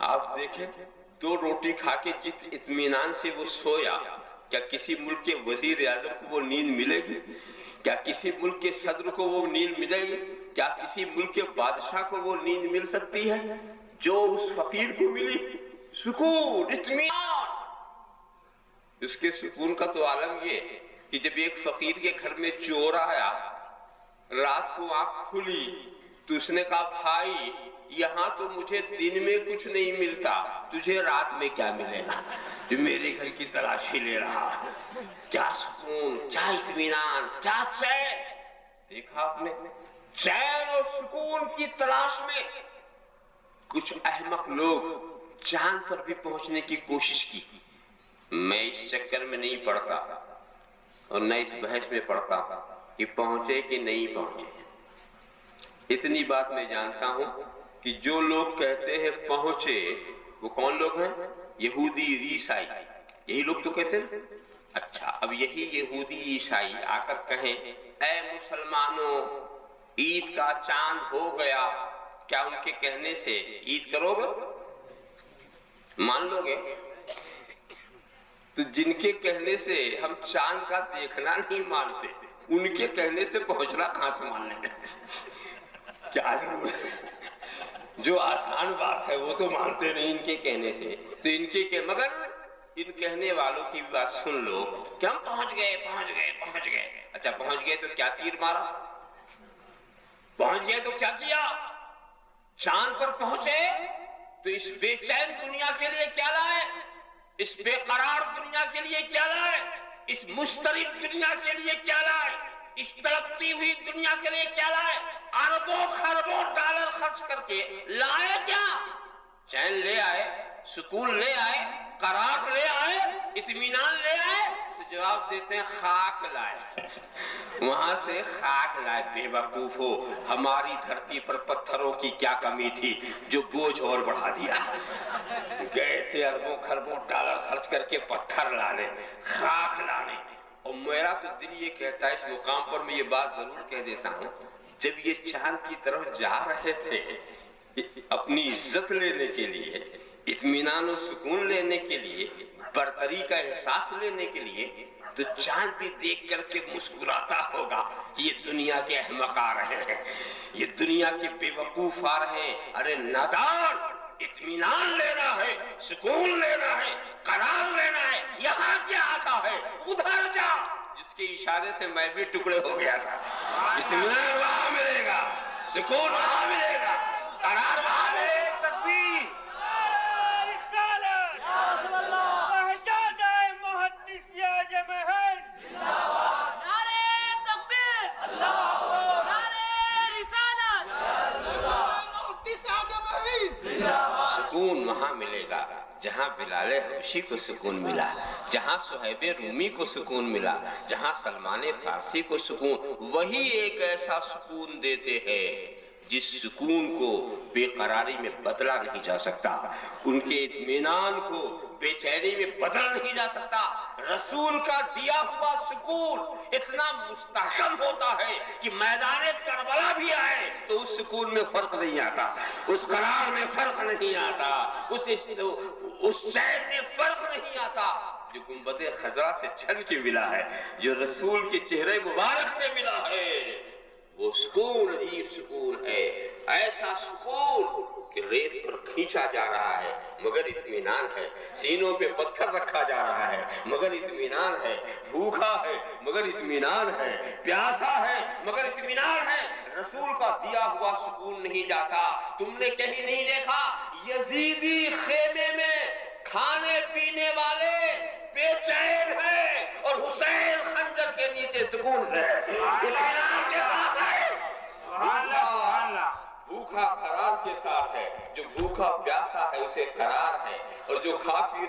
آپ دیکھیں 2 روٹی کھا کے جس اطمینان سے وہ سویا، کیا کسی ملک کے وزیر اعظم کو وہ نیند ملے گی؟ کیا کسی ملک کے صدر کو وہ نیند ملے گی؟ کیا کسی ملک کے بادشاہ کو وہ نیند مل سکتی ہے جو اس فقیر کو ملی؟ سکون، اطمینان۔ اس کے سکون کا تو عالم یہ کہ جب ایک فقیر کے گھر میں چور آیا، رات کو آنکھ کھلی تو اس نے کہا بھائی یہاں تو مجھے دن میں کچھ نہیں ملتا، تجھے رات میں کیا ملے گا جو میرے گھر کی تلاشی لے رہا؟ کیا سکون، کیا اطمینان، کیا چین! دیکھا آپ نے، چین اور سکون کی تلاش میں کچھ احمق لوگ چاند پر بھی پہنچنے کی کوشش کی۔ میں اس چکر میں نہیں پڑتا اور نہ اس بحث میں پڑتا کہ پہنچے کہ نہیں پہنچے۔ اتنی بات میں جانتا ہوں کہ جو لوگ کہتے ہیں پہنچے وہ کون لوگ ہیں؟ یہودی، عیسائی، یہی لوگ تو کہتے ہیں۔ اچھا، اب یہی یہودی عیسائی آ کر کہیں اے مسلمانوں عید کا چاند ہو گیا، کیا ان کے کہنے سے عید کرو گے؟ مان لو گے؟ تو جن کے کہنے سے ہم چاند کا دیکھنا نہیں مانتے، ان کے کہنے سے پہنچنا کہاں سے مان لیں گے؟ کیا ضرور ہے؟ جو آسان بات ہے وہ تو مانتے نہیں ان کے کہنے سے، تو ان کے مگر ان کہنے والوں کی بات سن لو کہ ہم پہنچ گئے پہنچ گئے پہنچ گئے۔ اچھا پہنچ گئے تو کیا تیر مارا؟ پہنچ گئے تو کیا کیا؟ چاند پر پہنچے تو اس بے چین دنیا کے لیے کیا لائے؟ اس بے قرار دنیا کے لیے کیا لائے؟ اس مضطرب دنیا کے لیے کیا لائے؟ اس تڑپتی ہوئی دنیا کے لیے کیا لائے؟ اربوں خربوں ڈالر خرچ کر کے لائے کیا؟ چین لے آئے، سکون لے آئے، قرار لے آئے، اطمینان لے آئے؟ تو جواب دیتے ہیں خاک لائے، وہاں سے خاک لائے۔ بے وقوف ہو، ہماری دھرتی پر پتھروں کی کیا کمی تھی جو بوجھ اور بڑھا دیا؟ گئے تھے اربوں خربوں ڈالر خرچ کر کے پتھر لانے، خاک لانے۔ اور میرا تو دل یہ کہتا ہے، اس مقام پر میں یہ بات ضرور کہہ دیتا ہوں، جب یہ چاند کی طرف جا رہے تھے اپنی عزت لینے کے لیے، اطمینان و سکون لینے کے لیے، برتری کا احساس لینے کے لیے، تو چاند بھی دیکھ کر کے مسکراتا ہوگا کہ یہ دنیا کے احمق آ رہے ہیں، یہ دنیا کے بے وقوف آ رہے ہیں۔ ارے نادان، اطمینان لینا ہے، سکون لینا ہے، قرار لینا ہے، یہاں کیا آتا ہے؟ ادھر جا، جس کے اشارے سے میں بھی ٹکڑے ہو گیا تھا۔ اطمینان وہاں ملے گا، سکون وہاں ملے گا، قرار وہاں ملے گا۔ تکبیر! سکون وہاں ملے گا جہاں بلال حبشی کو سکون ملا، جہاں صہیب رومی کو سکون ملا، جہاں سلمان فارسی کو سکون۔ وہی ایک ایسا سکون دیتے ہیں جس سکون کو بے قراری میں بدلا نہیں جا سکتا، ان کے اطمینان کو بے چینی میں بدلا نہیں جا سکتا۔ رسول کا دیا ہوا سکون اتنا مستحکم ہوتا ہے کہ میدان کربلا بھی آئے تو اس سکون میں فرق نہیں آتا، اس قرار میں فرق نہیں آتا، اس چین میں فرق نہیں آتا جو گنبد خضرا سے چھن کے ملا ہے، جو رسول کے چہرے مبارک سے ملا ہے۔ وہ سکون عجیب سکون ہے، ایسا سکون کہ ریت پر کھینچا جا رہا ہے مگر اطمینان ہے، سینوں پہ پتھر رکھا جا رہا ہے مگر اطمینان ہے، بھوکا ہے مگر اطمینان ہے، پیاسا ہے مگر اطمینان ہے۔ رسول کا دیا ہوا سکون نہیں جاتا۔ تم نے کہیں نہیں دیکھا یزیدی خیمے میں کھانے پینے والے بے چین ہے اور حسین خنجر کے نیچے سکون سے اطمینان کے ساتھ ہے۔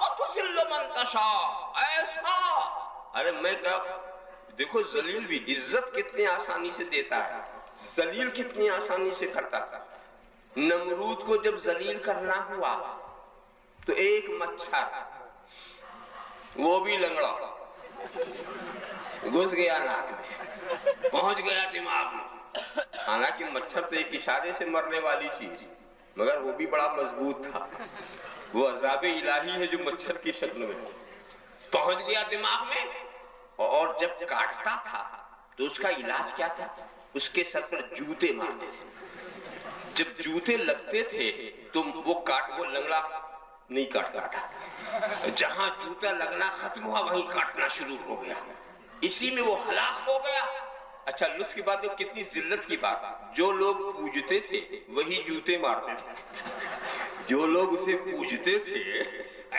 وَتُذِلُّ مَن تَشَاءُ، ایسا. ارے میں کہا دیکھو ذلیل بھی عزت کتنی آسانی سے دیتا ہے، ذلیل کتنی آسانی سے کرتا تھا. نمرود کو جب ذلیل کرنا ہوا تو ایک مچھر وہ بھی لنگڑا گھس گیا ناک میں، پہنچ گیا دماغ میں. حالانکہ مچھر تو ایک اشارے سے مرنے والی چیز، مگر وہ بھی بڑا مضبوط تھا. وہ عذاب الہی ہے جو مچھر کی شکل میں پہنچ گیا دماغ میں. اور جب کاٹتا تھا تو اس کا علاج کیا تھا؟ اس کے سر پر جوتے مارتے تھے. جب جوتے لگتے تھے تو وہ لنگڑا نہیں کاٹتا تھا، جہاں جوتا لگنا ختم ہوا وہیں کاٹنا شروع ہو گیا. اسی میں وہ ہلاک ہو گیا. اچھا لطف کی بات ہے، کتنی ذلت کی بات. جو لوگ پوجتے تھے وہی جوتے مارتے تھے. جو لوگ اسے پوجتے تھے،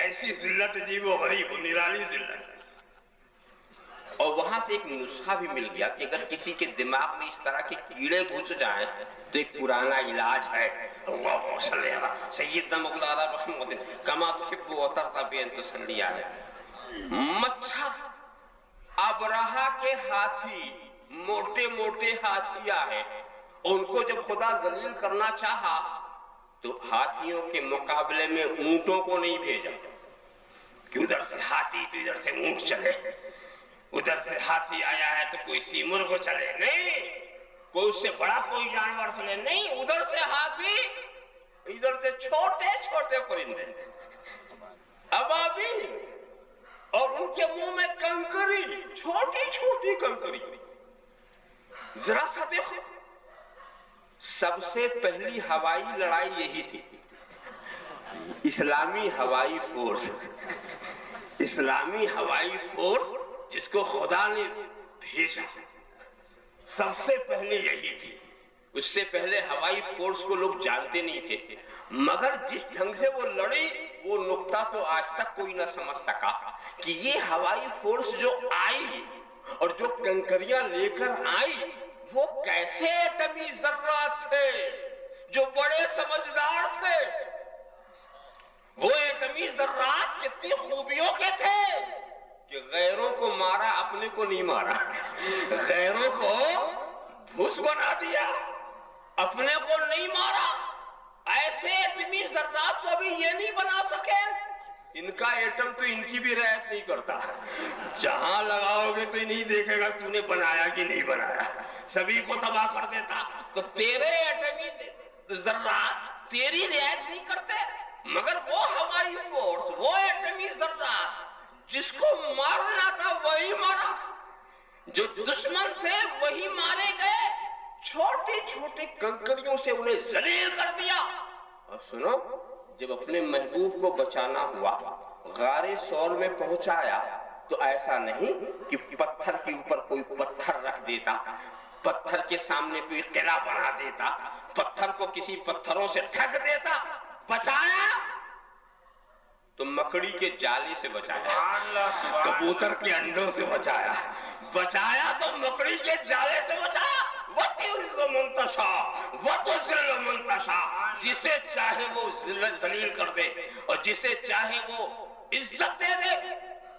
ایسی ذلت عجیب و غریب و نرالی ذلت. اور وہاں سے ایک نسخہ بھی مل گیا کہ اگر کسی کے دماغ میں اس طرح کے کیڑے گھس جائیں تو ایک پرانا علاج ہے. اللہم صلی علی سیدنا مولانا محمد کما تحب و ترضی ان تصلی علیہ. مچھر ابرہہ کے ہاتھی، موٹے موٹے ہاتھی آئے، ان کو جب خدا ذلیل کرنا چاہا تو ہاتھیوں کے مقابلے میں اونٹوں کو نہیں بھیجا کہ ادھر سے ہاتھی تو ادھر سے اونٹ چلے، ادھر سے ہاتھی آیا ہے تو کوئی سیمرغ چلے، نہیں کوئی اس سے بڑا کوئی جانور چلے، نہیں ادھر سے ہاتھی ادھر سے چھوٹے چھوٹے پرندے ابابیل، اور ان کے منہ میں کنکری، چھوٹی چھوٹی کنکری. ذرا سا دیکھو، سب سے پہلی ہوائی لڑائی یہی تھی. اسلامی ہوائی فورس، اسلامی ہوائی فورس جس کو خدا نے بھیجا، سب سے پہلے یہی تھی. اس سے پہلے ہوائی فورس کو لوگ جانتے نہیں تھے، مگر جس ڈھنگ سے وہ لڑی وہ نقطہ تو آج تک کوئی نہ سمجھ سکا کہ یہ ہوائی فورس جو آئی اور جو کنکریاں لے کر آئی وہ کیسے ایٹمی ذرات تھے جو بڑے سمجھدار تھے. وہ ایٹمی ذرات کتنی خوبیوں کے تھے کہ غیروں کو مارا، اپنے کو نہیں مارا. غیروں کو بھوس بنا دیا، اپنے کو نہیں مارا. ایسے ایٹمی ذرات کو بھی یہ نہیں بنا سکے. ان کا ایٹم تو ان کی بھی رعایت نہیں کرتا، جہاں لگاؤ گے تو نہیں دیکھے گا تو نے بنایا کہ نہیں بنایا، سبھی کو تباہ کر دیتا. تو تیرے ایٹمی ذرات تیری رعایت نہیں کرتے، مگر وہ ہوائی فورس، وہ ایٹمی ذرات جس کو مارنا تھا وہی مارا، جو دشمن تھے وہی مارے گئے. چھوٹی چھوٹی کنکریوں سے انہیں ذلیل کر دیا. اور سنو، جب اپنے محبوب کو بچانا ہوا، غار سور میں پہنچایا تو ایسا نہیں کہ پتھر کے اوپر کوئی پتھر رکھ دیتا، پتھر کے سامنے کوئی قلعہ بنا دیتا، پتھر کو کسی پتھروں سے ٹھگ دیتا. بچایا تو مکڑی کے جالے سے بچایا، کبوتر کے انڈوں سے بچایا، بچایا تو مکڑی کے جالے سے بچایا. وَتُعِزُّ مَن تَشَاءُ وَتُذِلُّ مَن تَشَاءُ. جسے چاہے وہ ذلیل کر دے اور جسے چاہے وہ عزت دے دے.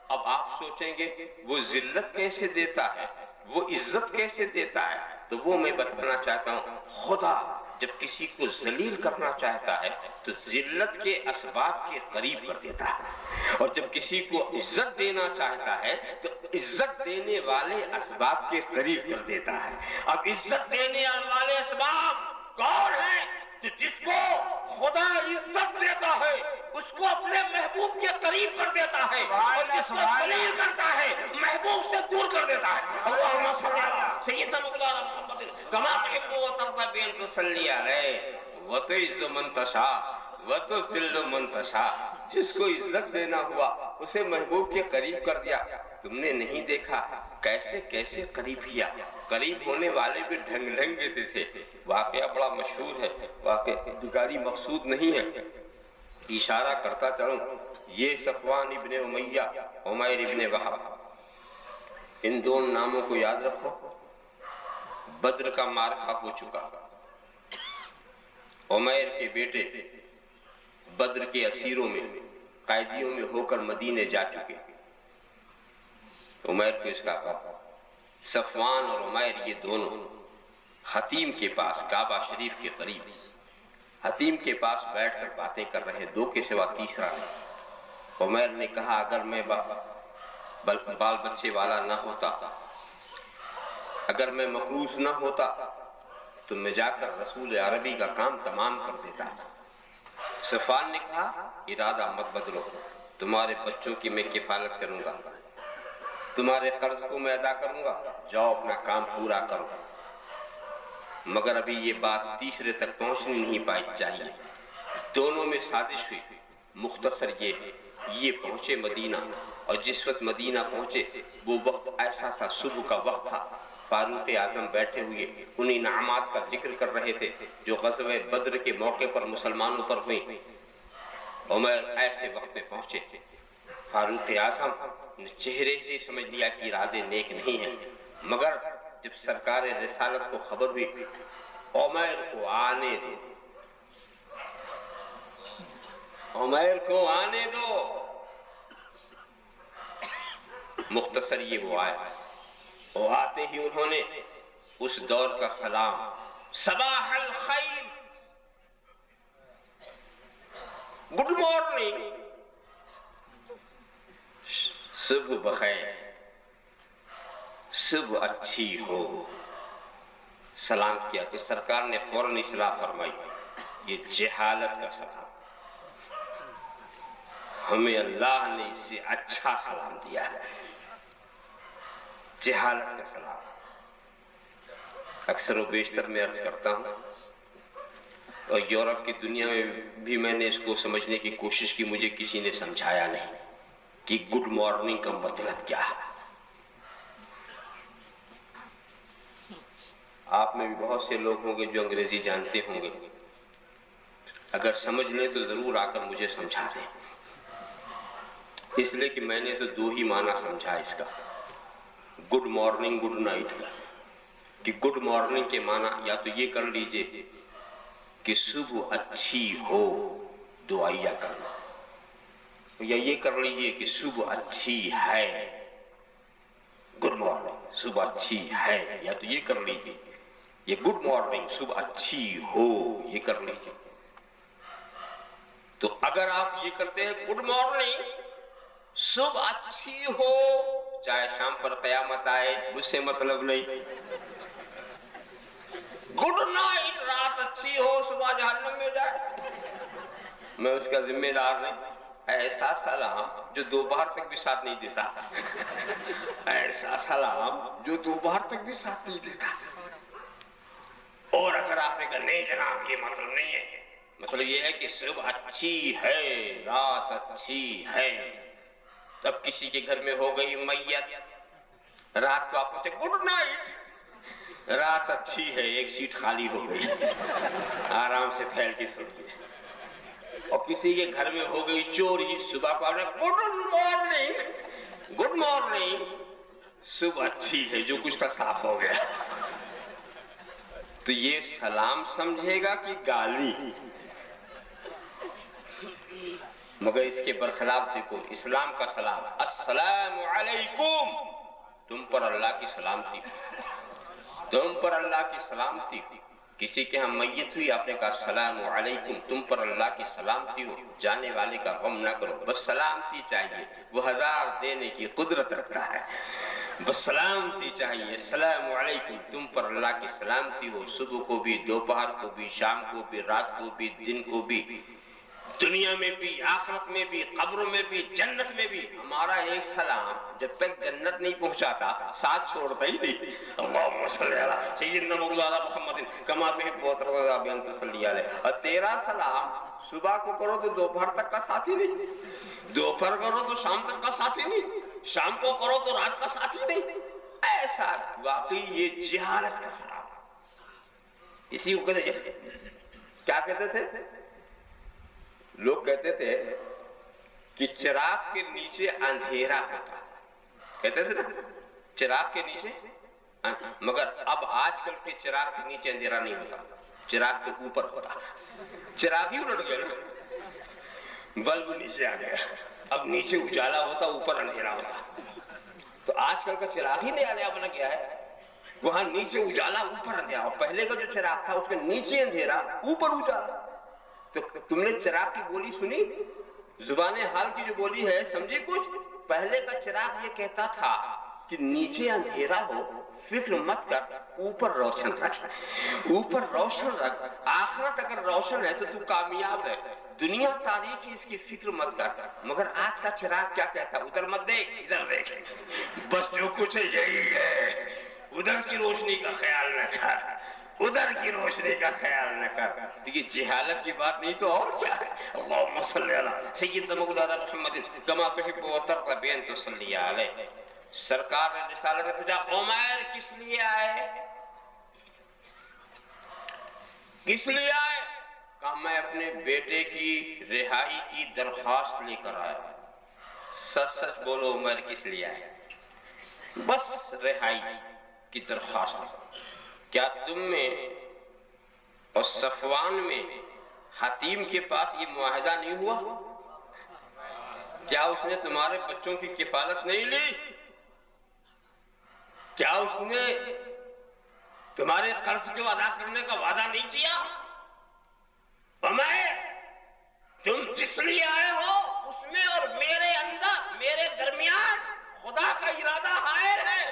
اب آپ سوچیں گے وہ ذلت کیسے دیتا ہے، وہ عزت کیسے دیتا ہے؟ تو وہ میں بتانا چاہتا ہوں. خدا جب کسی کو ذلیل کرنا چاہتا ہے تو ذلت کے اسباب کے قریب کر دیتا ہے، اور جب کسی کو عزت دینا چاہتا ہے تو عزت دینے والے اسباب کے قریب کر دیتا ہے. اب عزت دینے والے اسباب کون ہیں؟ تو جس کو خدا عزت دیتا ہے اس کو اپنے محبوب کے قریب کر دیتا ہے، اور جس کو ذلیل کرتا ہے محبوب سے دور کر دیتا ہے. اللہم صلی علی سیدنا مولانا محمد کما تحب و ترضی ان تصلی علیہ وتعز من تشاء وتذل من تشاء. جس کو عزت دینا ہوا اسے محبوب کے قریب کر دیا. تم نے نہیں دیکھا کیسے کیسے قریب کیا؟ قریب ہونے والے بھی ڈھنگ ڈھنگ دیتے تھے. واقعہ بڑا مشہور ہے، واقعہ دگاری مقصود نہیں ہے، اشارہ کرتا چلوں. یہ صفوان ابن امیہ، عمیر ابن وہب، ان دونوں ناموں کو یاد رکھو. بدر کا معرکہ ہو چکا، عمیر کے بیٹے بدر کے اسیروں میں قیدیوں میں ہو کر مدینے جا چکے. عمیر کو اس کا غم. صفوان اور عمیر یہ دونوں حتیم کے پاس کعبہ شریف کے قریب حتیم کے پاس بیٹھ کر باتیں کر رہے. دو کے سوا تیسرا نہیں. عمیر نے کہا اگر میں بال بچے والا نہ ہوتا, اگر میں مقروض نہ ہوتا تو میں جا کر رسول عربی کا کام تمام کر دیتا. صفوان نے کہا ارادہ مت بدلو, تمہارے بچوں کی میں کفالت کروں گا, تمہارے قرض کو میں ادا کروں گا, جاؤ اپنا کام پورا کرو. مگر ابھی یہ بات تیسرے تک پہنچنی نہیں پائی چاہیے. دونوں میں سازش ہوئی. مختصر یہ پہنچے مدینہ, اور جس وقت مدینہ پہنچے وہ وقت ایسا تھا, صبح کا وقت تھا. فاروق اعظم بیٹھے ہوئے انہی انعامات کا ذکر کر رہے تھے جو غزوہ بدر کے موقع پر مسلمانوں پر ہوئیں. عمر ایسے وقت میں پہنچے. فاروق اعظم نے چہرے سے سمجھ لیا کہ ارادے نیک نہیں ہیں, مگر جب سرکار رسالت کو خبر ہوئی عمر کو آنے دو, عمر کو آنے دو. مختصر یہ وہ آئے, اور آتے ہی انہوں نے اس دور کا سلام, صباح الخیر, گڈ مارننگ, صبح بخیر, صبح اچھی ہو, سلام کیا. تو سرکار نے فوراً اصلاح فرمائی, یہ جہالت کا سلام, ہمیں اللہ نے اس سے اچھا سلام دیا ہے. جہالت کا سلام. اکثر و بیشتر میں عرض کرتا ہوں, اور یورپ کی دنیا میں بھی میں نے اس کو سمجھنے کی کوشش کی, مجھے کسی نے سمجھایا نہیں کہ گڈ مارننگ کا مطلب کیا ہے. آپ میں بھی بہت سے لوگ ہوں گے جو انگریزی جانتے ہوں گے, اگر سمجھ لیں تو ضرور آ کر مجھے سمجھا دیں, اس لیے کہ میں نے تو دو ہی معنی سمجھا اس کا, گڈ مارننگ گڈ نائٹ کا. کہ گڈ مارننگ کے معنی یا تو یہ کر لیجئے کہ صبح اچھی ہو, دعائیہ کرنا, یا یہ کر لیجئے کہ صبح اچھی ہے, گڈ مارننگ صبح اچھی ہے, یا تو یہ کر لیجئے یہ گڈ مارننگ صبح اچھی ہو, یہ کر لیجئے. تو اگر آپ یہ کرتے ہیں گڈ مارننگ صبح اچھی ہو, چاہے شام پر قیامت آئے مجھ سے مطلب نہیں. گڈ نائٹ رات اچھی ہو, صبح جہنم میں جائے, میں اس کا ذمہ دار نہیں. ایسا سلام جو دوپہر تک بھی ساتھ نہیں دیتا, ایسا سلام جو دوپہر تک بھی ساتھ نہیں دیتا. اور اگر آپ نے کہا نہیں جناب یہ مطلب نہیں ہے, مطلب یہ ہے کہ صبح اچھی ہے, رات اچھی ہے. تب کسی کے گھر میں ہو گئی میت, رات کو آپ پوچھے گڈ نائٹ, رات اچھی ہے, ایک سیٹ خالی ہو گئی, آرام سے پھیل کے سو گئے. اور کسی کے گھر میں ہو گئی چوری, صبح کو آپ نے گڈ مارننگ, گڈ مارننگ, صبح اچھی ہے, جو کچھ تھا صاف ہو گیا. تو یہ سلام سمجھے گا کہ گالی؟ مگر اس کے برخلاف دیکھو اسلام کا سلام, السلام علیکم, تم پر اللہ کی سلامتی, تم پر اللہ کی سلامتی. کسی کے ہاں میت ہوئی, آپ نے کہا السلام علیکم, تم پر اللہ کی سلامتی ہو, جانے والے کا غم نہ کرو, بس سلامتی چاہیے, وہ 1000 دینے کی قدرت رکھتا ہے, بس سلامتی چاہیے. السلام علیکم, تم پر اللہ کی سلامتی ہو, صبح کو بھی, دوپہر کو بھی, شام کو بھی, رات کو بھی, دن کو بھی, دنیا میں بھی, آخرت میں بھی, قبر میں بھی, جنت میں بھی. ہمارا ایک سلام جب تک جنت نہیں پہنچاتا ساتھ چھوڑتا ہی نہیں. اللہم صلی علی سیدنا مولانا محمد کما تحب وترضى بان تصلی علیہ. اور تیرا سلام صبح کو کرو تو دوپہر تک کا ساتھی نہیں, دوپہر کرو تو شام تک کا ساتھی نہیں, شام کو کرو تو رات کا ساتھی نہیں. ایسا واقعی یہ جہالت کا سلام. اسی کو کہتے کیا کہتے تھے لوگ, کہتے تھے کہ چراغ کے نیچے اندھیرا ہوتا, کہتے تھے نا چراغ کے نیچے, مگر اب آج کل کے چراغ کے نیچے اندھیرا نہیں ہوتا, چراغ کے اوپر ہوتا. چراغ ہی الٹ گیا نا, بلب نیچے آ گیا. اب نیچے اجالا ہوتا اوپر اندھیرا ہوتا. تو آج کل کا چراغ ہی نیا نیا بنا گیا ہے. وہاں نیچے اجالا اوپر اندھیرا. پہلے کا جو چراغ تھا اس کے نیچے اندھیرا اوپر اجالا. تو تم نے چراغ کی بولی سنی؟ زبان حال کی جو بولی ہے سمجھی کچھ؟ پہلے کا چراغ یہ کہتا تھا کہ نیچے اندھیرا ہو فکر مت کر، اوپر روشن رکھ. اوپر روشن رکھ، آخرت اگر روشن ہے تو کامیاب ہے. دنیا تاریخی اس کی فکر مت کر. مگر آج کا چراغ کیا کہتا ہے؟ ادھر مت دیکھ، ادھر دیکھ. بس جو کچھ ہے یہی ہے. ادھر کی روشنی کا خیال نہ کر، ادھر کی روشنی کا خیال نہ کر. یہ جہالت کی بات نہیں تو اور کیا ہے. اللہم صلی علی سیدنا مولانا محمد کما تحب و ترضى بین تصلی علیہ. سرکار نے رسالت میں پوچھا عمیر کس لیے آئے؟ کس لیے آئے؟ کہا میں اپنے بیٹے کی رہائی کی درخواست لے کر آیا. سچ سچ بولو عمیر کس لیے آئے؟ بس رہائی کی درخواست. کیا تم میں اور صفوان میں حتیم کے پاس یہ معاہدہ نہیں ہوا؟ کیا اس نے تمہارے بچوں کی کفالت نہیں لی؟ کیا اس نے تمہارے قرض کو ادا کرنے کا وعدہ نہیں کیا؟ عمیر تم جس لیے آئے ہو اس میں اور میرے اندر، میرے درمیان خدا کا ارادہ حائل ہے.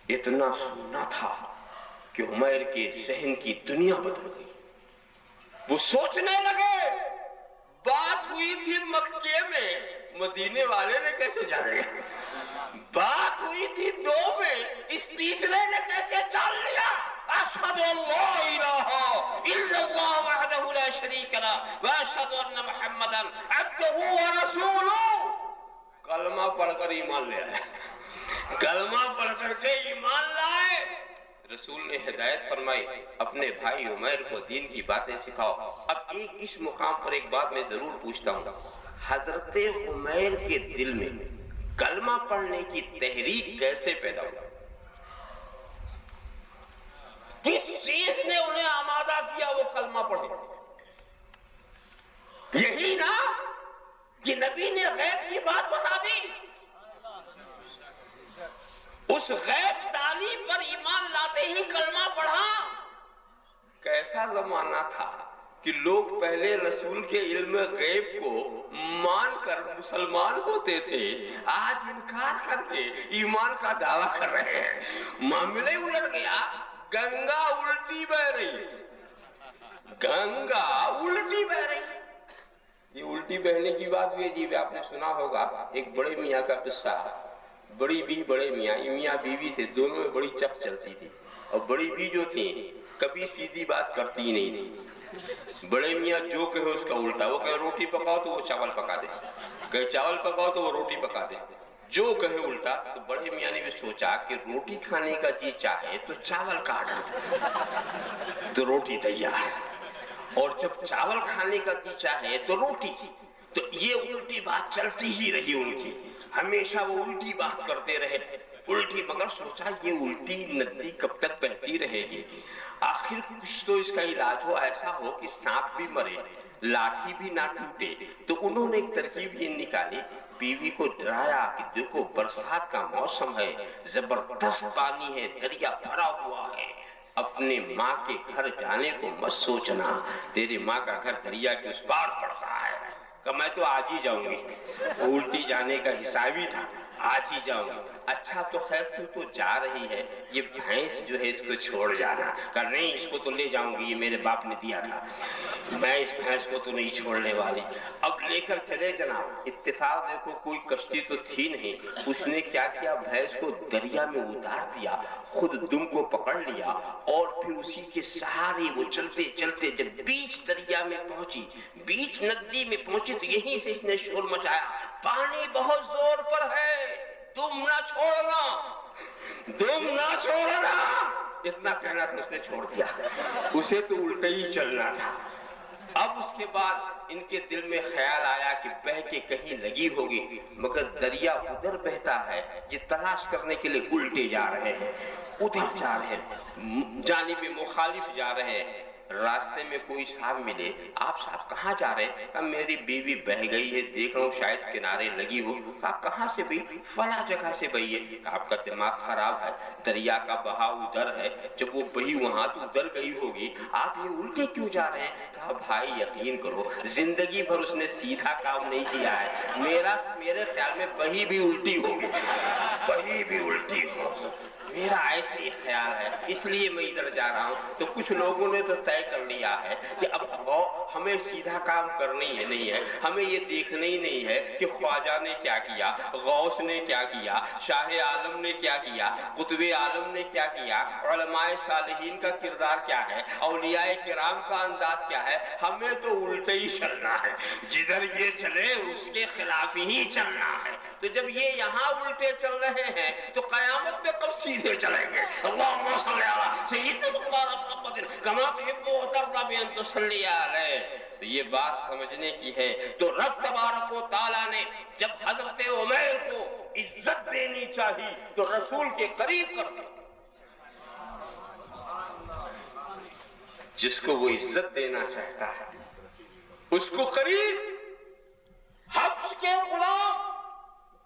اتنا سننا تھا کہ عمیر کے ذہن کی دنیا بدل گئی. وہ سوچنے لگے بات ہوئی تھی مکے میں، مدینے والے نے کیسے جانے؟ بات ہوئی تھی 2 میں، اس تیسرے نے کیسے جان لیا؟ اشہد ان لا الہ الا اللہ وحدہ لا شریک لہ واشہد ان محمدا عبدہ ورسولہ. کلمہ پڑھ کر ایمان لے آئے. کلمہ پڑھ کر کے ایمان لائے. رسول نے ہدایت فرمائی اپنے بھائی عمیر کو دین کی باتیں سکھاؤ. اب اس مقام پر ایک بات میں ضرور پوچھتا ہوں، حضرت عمیر کے دل میں کلمہ پڑھنے کی تحریک کیسے پیدا ہوئی؟ کس چیز نے انہیں آمادہ کیا وہ کلمہ پڑھے؟ یہی نا کہ نبی نے غیب کی بات بتا دی. اس غیب تعلیم پر ایمان لاتے ہی کلمہ پڑھا. کیسا زمانہ تھا کہ لوگ پہلے رسول کے علم غیب کو مان کر مسلمان ہوتے تھے، آج انکار کر کے ایمان کا دعویٰ کر رہے ہیں. معاملے الٹ گیا. گنگا الٹی بہ رہی، گنگا الٹی بہ رہی. یہ الٹی بہنے کی بات بھی عجیب ہے. آپ نے سنا ہوگا ایک بڑے میاں کا قصہ. بڑی بھی بڑے میاں، میاں بیوی تھے، دونوں میں بڑی چک چلتی تھی. اور بڑی بھی جو تھی کبھی سیدھی بات کرتی ہی نہیں تھی. بڑے میاں جو کہے اس کا الٹا. وہ کہے روٹی پکاؤ تو وہ چاول پکا دے، کہے چاول پکاؤ تو وہ روٹی پکا دے. جو کہے الٹا. تو بڑے میاں نے بھی سوچا کہ روٹی کھانے کا جی چاہے تو چاول کا آرڈر دے تو روٹی تیار، اور جب چاول کھانے کا جی چاہے تو روٹی. تو یہ الٹی بات چلتی ہی رہی ان کی. ہمیشہ وہ الٹی بات کرتے رہے، الٹی. مگر سوچا یہ الٹی ندی کب تک بہتی رہے گی؟ آخر کچھ تو اس کا علاج ہو، ایسا ہو کہ سانپ بھی مرے لاٹھی بھی نہ ٹوٹے. تو انہوں نے ایک ترکیب یہ نکالی، بیوی کو ڈرایا کہ دیکھو برسات کا موسم ہے، زبردست پانی ہے، دریا بھرا ہوا ہے، اپنے ماں کے گھر جانے کو مت سوچنا، تیری ماں کا گھر دریا کے اس پار پڑ رہا ہے. کہ میں تو آج ہی جاؤں گی. الٹی جانے کا حساب ہی تھا، آج ہی جاؤں گی. اچھا تو خیر تو جا رہی ہے، یہ بھینس جو ہے اس کو چھوڑ جانا. کہ نہیں اس کو تو لے جاؤں گی، یہ میرے باپ نے دیا تھا، میں اس بھینس کو تو نہیں چھوڑنے والی. اب لے کر چلے جناب. اتفاق دیکھو کوئی کشتی تو تھی نہیں. اس نے کیا کیا، بھینس کو دریا میں اتار دیا، خود دم کو پکڑ لیا، اور پھر اسی کے سہارے وہ چلتے چلتے جب بیچ دریا میں پہنچی، بیچ ندی میں پہنچی، تو یہیں سے اس نے شور مچایا، پانی بہت زور پر ہے، تم نہ چھوڑنا، تم نہ چھوڑنا. اتنا کہنا تو اس نے چھوڑ دیا. اسے تو الٹا ہی چلنا تھا. اب اس کے بعد ان کے دل میں خیال آیا کہ بہ کے کہیں لگی ہوگی، مگر دریا ادھر بہتا ہے، یہ تلاش کرنے کے لیے الٹے جا رہے ہیں، ادھر جا رہے ہیں، جانب مخالف جا رہے ہیں. راستے میں کوئی صاحب ملے, آپ صاحب کہاں جا رہے ہیں؟ کہا میری بیوی بہہ گئی ہے, دیکھ رہا ہوں شاید کنارے لگی ہو. کہا کہاں سے بہی؟ فلاں جگہ سے بہی ہے. آپ کا دماغ خراب ہے, دریا کا بہاؤ ادھر ہے, جب وہ بہی وہاں تو ادھر گئی ہوگی, آپ یہ الٹے کیوں جا رہے ہیں؟ کہا بھائی یقین کرو, زندگی بھر اس نے سیدھا کام نہیں کیا ہے, میرے خیال میں بہی بھی الٹی ہوگی, بہی بھی الٹی ہوگی, میرا ایسا ہی خیال ہے, اس لیے میں ادھر جا رہا ہوں. تو کچھ لوگوں نے تو طے کر لیا ہے کہ اب ہمیں سیدھا کام کرنا ہی نہیں ہے, ہمیں یہ دیکھنا ہی نہیں ہے کہ خواجہ نے کیا کیا, غوث نے کیا کیا, شاہ عالم نے کیا کیا, قطب عالم نے کیا کیا, علماء صالحین کا کردار کیا ہے, اولیاء کرام کا انداز کیا ہے. ہمیں تو الٹے ہی چلنا ہے, جدھر یہ چلے اس کے خلاف ہی چلنا ہے. تو جب یہ یہاں الٹے چل رہے ہیں تو قیامت میں کب سیدھے چلیں گے؟ اللہم صلی علی سیدنا محمد کما تحب و ترضی بان تصلی علیہ. تو یہ بات سمجھنے کی ہے. تو رب تبارک و تعالیٰ نے جب حضرت عمیر کو عزت دینی چاہی تو رسول کے قریب کر دیا. جس کو وہ عزت دینا چاہتا ہے اس کو قریب. حبش کے غلام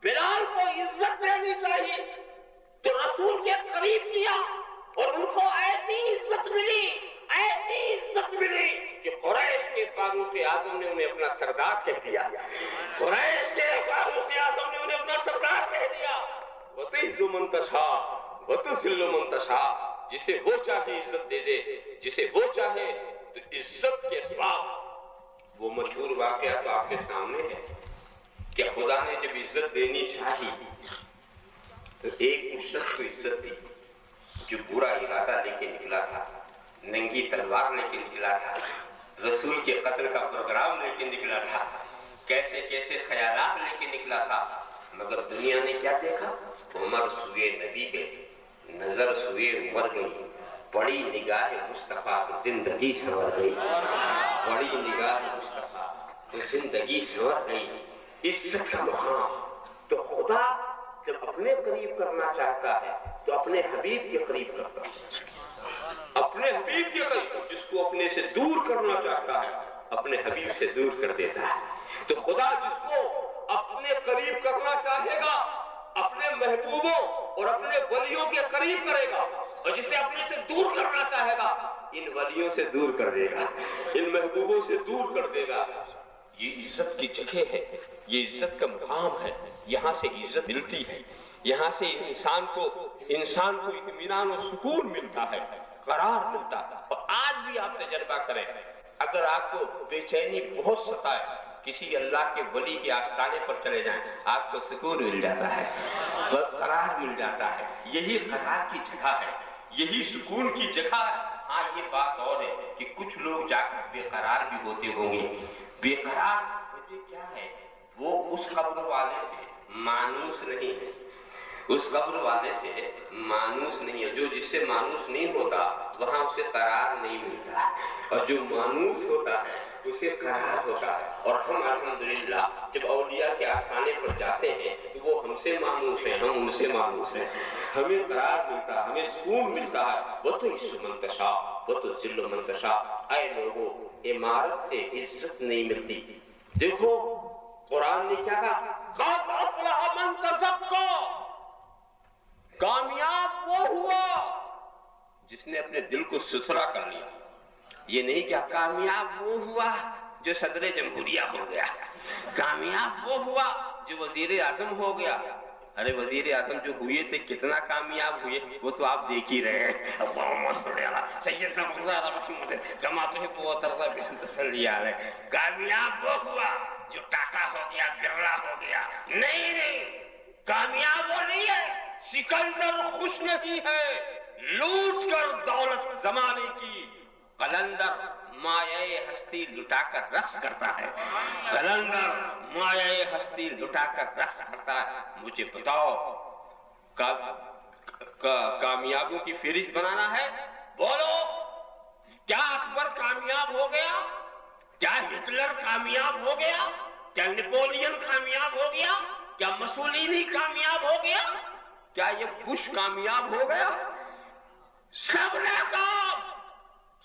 بلال کو عزت دینی چاہیے تو رسول کے قریب کیا, اور ان کو ایسی عزت ملی, ایسی عزت ملی کہ قریش کے فاروق اعظم نے انہیں اپنا سردار کہہ دیا. قریش کے فاروق اعظم نے انہیں اپنا سردار کہہ دیا. وَتُعِزُّ مَن تَشَاءُ وَتُذِلُّ مَن تَشَاءُ. جسے وہ چاہے عزت دے دے, جسے وہ چاہے تو عزت کے اسباب. وہ مشہور واقعہ تو آپ کے سامنے ہے کہ خدا نے جب عزت دینی چاہی تو ایک اس شخص کو عزت دی جو برا ارادہ لے کے نکلا تھا, ننگی تلوار لے کے نکلا تھا, رسول کے قتل کا پروگرام لے کے نکلا تھا, کیسے کیسے خیالات لے کے نکلا تھا. مگر دنیا نے کیا دیکھا؟ عمر سوئے نبی گئی, نظر سوئے عمر گئی, بڑی نگاہ مصطفیٰ زندگی سنور گئی, بڑی نگاہ مصطفیٰ زندگی سنور گئی. عزت کا مقام. تو خدا جب اپنے قریب کرنا چاہتا ہے تو اپنے حبیب کے قریب کرتا ہے, اپنے حبیب کے قریب. جس کو اپنے سے دور کرنا چاہتا ہے اپنے حبیب سے دور کر دیتا ہے. تو خدا جس کو اپنے قریب کرنا چاہے گا اپنے محبوبوں اور اپنے ولیوں کے قریب کرے گا, اور جسے اپنے سے دور کرنا چاہے گا ان ولیوں سے دور کر دے گا, ان محبوبوں سے دور کر دے گا. یہ عزت کی جگہ ہے, یہ عزت کا مقام ہے, یہاں سے عزت ملتی ہے, یہاں سے انسان کو اطمینان و سکون ملتا ہے, قرار ملتا ہے. اور آج بھی آپ تجربہ کریں, اگر آپ کو بے چینی بہت ستائے, کسی اللہ کے ولی کے آستانے پر چلے جائیں, آپ کو سکون مل جاتا ہے, قرار مل جاتا ہے. یہی قرار کی جگہ ہے, یہی سکون کی جگہ ہے. ہاں یہ بات اور ہے کہ کچھ لوگ جا کر بے قرار بھی ہوتے ہوں گے. بے قرار وجہ کیا ہے؟ وہ اس قبر والے سے مانوس نہیں ہے, اس قبر والے سے مانوس نہیں ہے. جو جس سے مانوس نہیں ہوتا وہاں اسے قرار نہیں ملتا, اور جو مانوس ہوتا ہے اسے قرار ہوتا ہے. اور ہم الحمدللہ جب اولیاء کے آستانے پر جاتے ہیں تو وہ ہم سے مانوس ہیں, ہم ان سے مانوس ہیں, ہمیں قرار ملتا ہے, ہمیں سکون ملتا ہے. وَتُعِزُّ مَن تَشَاءُ وَتُذِلُّ مَن تَشَاءُ. اے لوگوں, عمارت سے عزت نہیں ملتی. دیکھو قرآن نے کیا کہا؟ قَدْ أَفْلَحَ مَن تَزَكَّىٰ. کامیاب وہ ہوا جس نے اپنے دل کو ستھرا کر لیا. یہ نہیں کہ کامیاب وہ ہوا جو صدر جمہوریہ ہو گیا, کامیاب وہ ہوا جو وزیر اعظم ہو گیا. ارے وزیر اعظم جو ہوئے تھے کتنا کامیاب ہوئے وہ تو آپ دیکھ ہی رہے ہیں. اللہم صلی علی سیدنا محمد کما تحب و ترضی بان تصلی علیہ. کامیاب وہ ہوا جو ٹاٹا ہو گیا, برلا ہو گیا. نہیں, کامیاب وہ نہیں ہے. سکندر خوش نہیں ہے لوٹ کر دولت زمانے کی. قلندر مایہ ہستی لٹا کر رقص کرتا ہے, قلندر مایہ ہستی لٹا کر رقص کرتا ہے. مجھے بتاؤ کامیابوں کی فہرست بنانا ہے, بولو کیا اکبر کامیاب ہو گیا؟ کیا ہٹلر کامیاب ہو گیا؟ کیا نیپولین کامیاب ہو گیا؟ کیا مسولینی کامیاب ہو گیا؟ کیا یہ بش کامیاب ہو گیا؟ سب ناکام,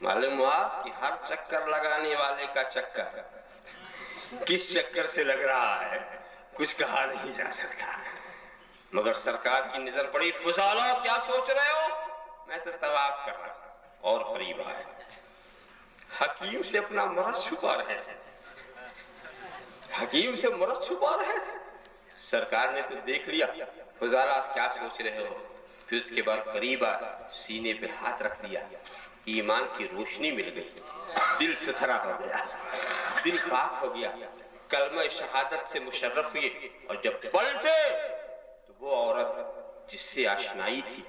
معلوم ہوا کہ ہر چکر لگانے والے کا چکر کس چکر سے لگ رہا ہے کچھ کہا نہیں جا سکتا، مگر سرکار کی نظر پڑی، فضالہ کیا سوچ رہے ہو؟ میں تو طواف کر رہا ہوں، اور قریب آئے، حکیم سے اپنا مرض چھپا رہے تھے، حکیم سے مرض چھپا رہے تھے، سرکار نے تو دیکھ لیا فضالہ کیا سوچ رہے ہو، پھر اس کے بعد قریب آئے، سینے پہ ہاتھ رکھ دیا، ایمان کی روشنی مل گئی، دل ستھرا ہو گیا، دل پاک ہو گیا، کلمہ شہادت سے مشرف ہوئے، اور جب پلٹے تو وہ عورت جس سے آشنائی تھی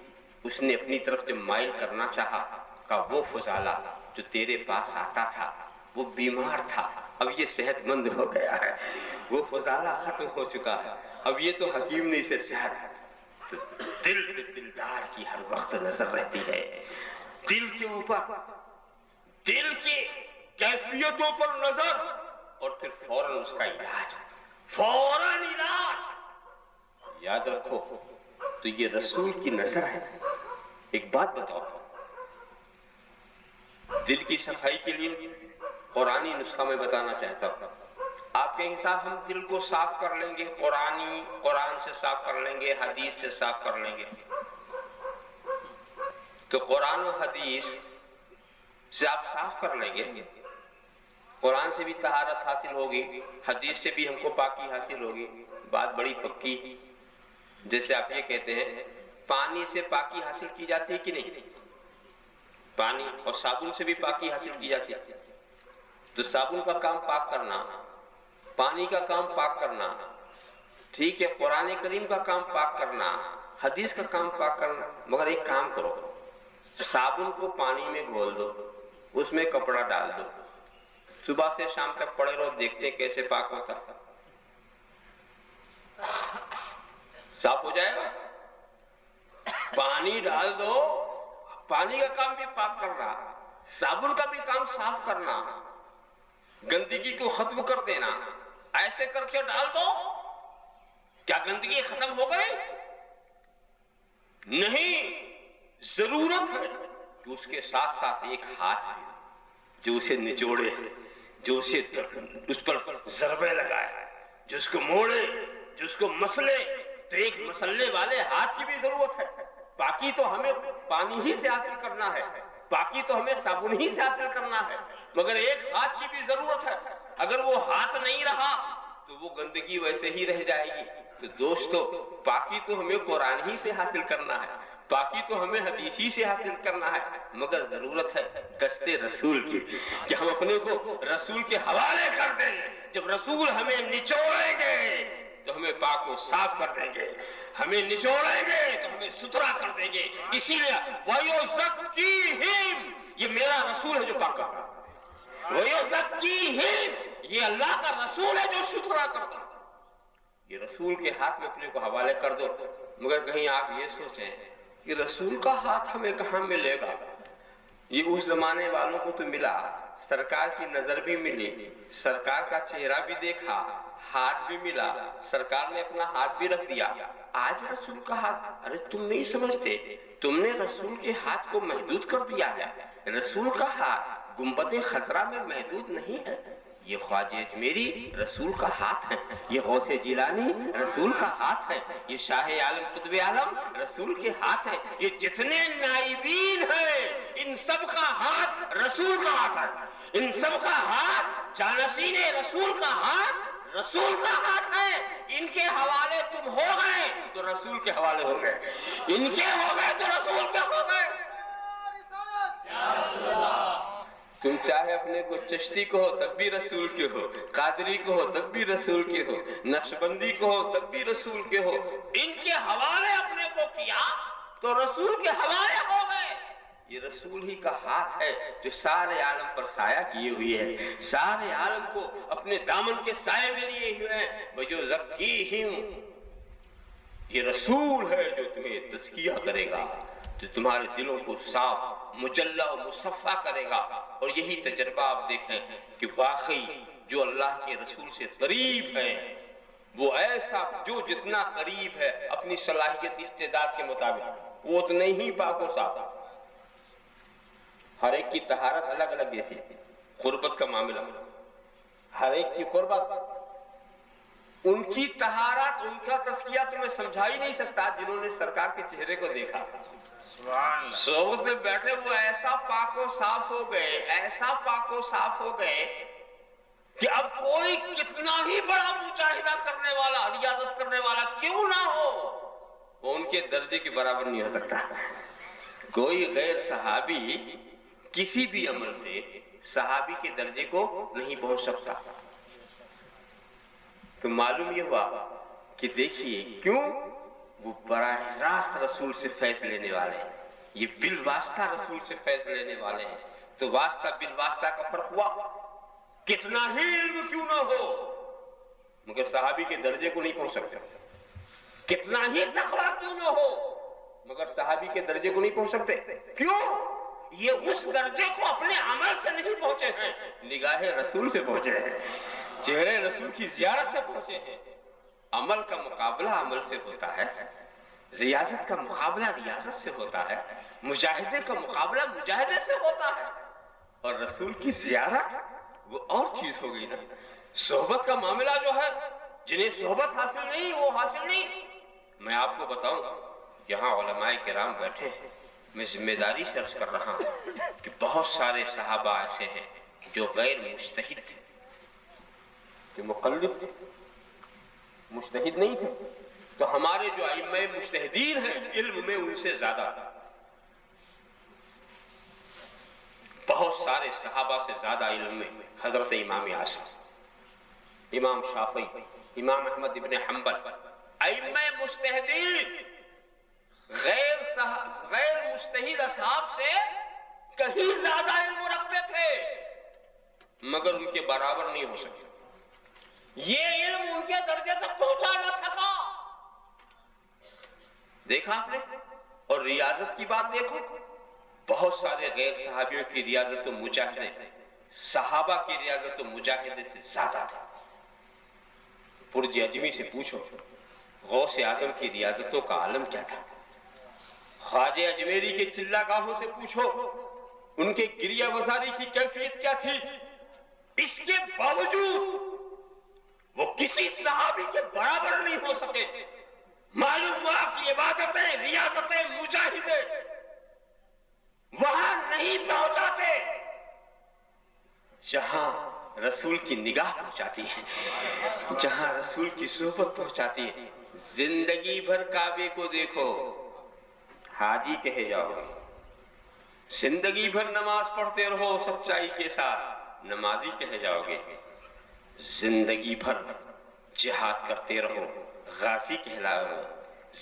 اس نے اپنی طرف جب مائل کرنا چاہا، کہا وہ فضالہ جو تیرے پاس آتا تھا وہ بیمار تھا، اب یہ صحت مند ہو گیا ہے، وہ فضالہ ختم ہو چکا ہے، اب یہ تو حکیم نے اسے صحت ہے۔ تو دل پہ دلدار کی ہر وقت نظر رہتی ہے، دل کے اوپر، دل کی کیفیتوں پر نظر، اور پھر فوراً اس کا علاج، فوراً علاج۔ یاد رکھو تو یہ رسول کی نظر ہے۔ ایک بات بتاؤ، دل کی صفائی کے لیے قرآنی نسخہ میں بتانا چاہتا ہوں، آپ کے حساب ہم دل کو صاف کر لیں گے، قرآن سے صاف کر لیں گے، حدیث سے صاف کر لیں گے، تو قرآن و حدیث سے آپ صاف کر لیں گے، قرآن سے بھی طہارت حاصل ہوگی، حدیث سے بھی ہم کو پاکی حاصل ہوگی، بات بڑی پکی، جیسے آپ یہ کہتے ہیں پانی سے پاکی حاصل کی جاتی ہے کہ نہیں؟ پانی اور صابن سے بھی پاکی حاصل کی جاتی ہے، تو صابن کا کام پاک کرنا، پانی کا کام پاک کرنا، ٹھیک ہے، قرآن کریم کا کام پاک کرنا، حدیث کا کام پاک کرنا، مگر ایک کام کرو، صابن کو پانی میں گھول دو، اس میں کپڑا ڈال دو، صبح سے شام تک پڑے رہو، دیکھتے کیسے پاک ہوتا، صاف ہو جائے گا۔ پانی ڈال دو، پانی کا کام بھی پاک کرنا، صابن کا بھی کام صاف کرنا، گندگی کو ختم کر دینا، ایسے کر کے ڈال دو، کیا گندگی ختم ہو گئی؟ نہیں، ضرورت ہے کہ اس کے ساتھ ساتھ ایک ہاتھ ہے جو اسے نچوڑے، جو اسے اس پر ضربے لگائے، جو اس کو موڑے، جو اس کو مسلے، تو ایک مسلنے والے ہاتھ کی بھی ضرورت ہے۔ پاکی تو ہمیں پانی ہی سے حاصل کرنا ہے، پاکی تو ہمیں صابن ہی سے حاصل کرنا ہے، مگر ایک ہاتھ کی بھی ضرورت ہے، اگر وہ ہاتھ نہیں رہا تو وہ گندگی ویسے ہی رہ جائے گی۔ تو دوستو، پاکی تو ہمیں قرآن ہی سے حاصل کرنا ہے، پاکی تو ہمیں حدیث ہی سے حاصل کرنا ہے، مگر ضرورت ہے گشت رسول کی، کہ ہم اپنے کو رسول کے حوالے کر دیں۔ جب رسول ہمیں نچوڑیں گے تو ہمیں پاک و صاف کر دیں گے، ہمیں نچوڑیں گے تو ہمیں ستھرا کر دیں گے۔ اسی لیے وَيُزَكِّيهِمْ، یہ میرا رسول ہے جو پاک کرتا ہے، وَيُزَكِّيهِمْ، یہ اللہ کا رسول ہے جو ستھرا کرتا ہے۔ یہ رسول کے ہاتھ میں اپنے کو حوالے کر دو، مگر کہیں آپ یہ سوچیں کہ رسول کا ہاتھ ہمیں کہاں ملے گا؟ یہ اس زمانے والوں کو تو ملا، سرکار کی نظر بھی ملی، سرکار کا چہرہ بھی دیکھا، ہاتھ بھی ملا، سرکار نے اپنا ہاتھ بھی رکھ دیا۔ آج رسول کا ہاتھ، ارے تم نہیں سمجھتے، تم نے رسول کے ہاتھ کو محدود کر دیا ہے۔ رسول کا ہاتھ گنبد خضرا میں محدود نہیں ہے، یہ خواجہ اجمیری رسول کا ہاتھ ہے، یہ غوث جیلانی رسول کا ہاتھ ہے، یہ شاہ عالم قطب عالم رسول کے ہاتھ ہے، یہ جتنے نائبین ہیں ان سب کا ہاتھ رسول کا ہاتھ ہے، ان سب کا ہاتھ جانشین رسول کا ہاتھ رسول کا ہاتھ ہے۔ ان کے حوالے تم ہو گئے تو رسول کے حوالے ہو گئے، ان کے ہو گئے تو رسول کے ہو گئے۔ تم چاہے اپنے کو چشتی کو ہو تب بھی رسول کے ہو، قادری کو ہو تب بھی رسول کے ہو، نقشبندی کو ہو تب بھی رسول کے ہو، ان کے حوالے اپنے کو کیا تو رسول کے حوالے ہو گئے۔ یہ رسول ہی کا ہاتھ ہے جو سارے عالم پر سایہ کیے ہوئے ہے، سارے عالم کو اپنے دامن کے سائے میں لیے ہوئے ہیں۔ وَيُزَكِّيهِمْ، یہ رسول ہے جو تمہیں تزکیہ کرے گا، جو تمہارے دلوں کو صاف مجلہ و مصفہ کرے گا۔ اور یہی تجربہ آپ دیکھیں کہ واقعی جو اللہ کے رسول سے قریب ہے وہ ایسا، جو جتنا قریب ہے اپنی صلاحیت استعداد کے مطابق وہ اتنے ہی پاک و صاف۔ ہر ایک کی طہارت الگ الگ جیسی ہے. قربت کا معاملہ، ہر ایک کی قربت، ان کی طہارت، ان کا تزکیہ تو میں سمجھا ہی نہیں سکتا جنہوں نے سرکار کے چہرے کو دیکھا. صحبت میں بیٹھے وہ ایسا پاک و صاف ہو گئے، ایسا پاک و صاف ہو گئے کہ اب کوئی کتنا ہی بڑا مجاہدہ کرنے والا، ریاضت کرنے والا کیوں نہ ہو، وہ ان کے درجے کے برابر نہیں ہو سکتا. کوئی غیر صحابی کسی بھی عمل سے صحابی کے درجے کو نہیں پہنچ سکتا. تو معلوم یہ ہوا کہ دیکھیے کیوں، وہ براہ راست رسول سے فیض لینے والے ہیں، یہ بالواسطہ رسول سے فیض لینے والے ہیں. تو واسطہ بالواسطہ کا فرق ہوا. کتنا ہی علم کیوں نہ ہو مگر صحابی کے درجے کو نہیں پہنچ سکتے. کتنا ہی تقویٰ کیوں نہ ہو مگر صحابی کے درجے کو نہیں پہنچ سکتے. کیوں؟ یہ اس درجے کو اپنے عمل سے نہیں پہنچے ہیں، نگاہ رسول سے پہنچے ہیں، چہرے رسول کی زیارت سے پہنچے ہیں. عمل کا مقابلہ عمل سے ہوتا ہے، ریاضت کا مقابلہ ریاضت سے ہوتا ہے، مجاہدے کا مقابلہ مجاہدے سے ہوتا ہے. اور رسول کی زیارت وہ اور چیز ہو گئی نا. صحبت کا معاملہ جو ہے، جنہیں صحبت حاصل نہیں وہ حاصل نہیں. میں آپ کو بتاؤں، یہاں علماء کرام بیٹھے ہیں، میں ذمہ داری سے عرض کر رہا ہوں کہ بہت سارے صحابہ ایسے ہیں جو غیر مجتہد تھے، جو مقلد تھے، مجتہد نہیں تھے. تو ہمارے جو ائمہ مجتہدین ہیں علم میں ان سے زیادہ، بہت سارے صحابہ سے زیادہ علم میں حضرت امام اعظم، امام شافعی، امام احمد ابن حنبل، ائمہ مجتہدین غیر مجتہد اصحاب سے کہیں زیادہ علم رکھتے تھے مگر ان کے برابر نہیں ہو سکے. یہ علم ان کے درجے تک پہنچا نہ سکا. دیکھا آپ نے؟ اور ریاضت کی بات دیکھو، بہت سارے غیر صحابیوں کی ریاضت و مجاہدے صحابہ کی ریاضت و مجاہدے سے زیادہ تھا. پرج اجمی سے پوچھو غوث اعظم کی ریاضتوں کا عالم کیا تھا. خواجہ اجمیری کے چلہ گاہوں سے پوچھو ان کے گریہ وزاری کی کیفیت کیا تھی. اس کے باوجود وہ کسی صحابی کے برابر نہیں ہو سکے. معلوم ہوا کہ عبادتیں، ریاضتیں، مجاہدے وہاں نہیں پہنچاتے جہاں رسول کی نگاہ پہنچاتی ہے، جہاں رسول کی صحبت پہنچاتی ہے. زندگی بھر کعبے کو دیکھو، حاجی کہے جاؤ گے. زندگی بھر نماز پڑھتے رہو سچائی کے ساتھ، نمازی کہے جاؤ گے. زندگی بھر جہاد کرتے رہو، غازی کہلاؤ گے.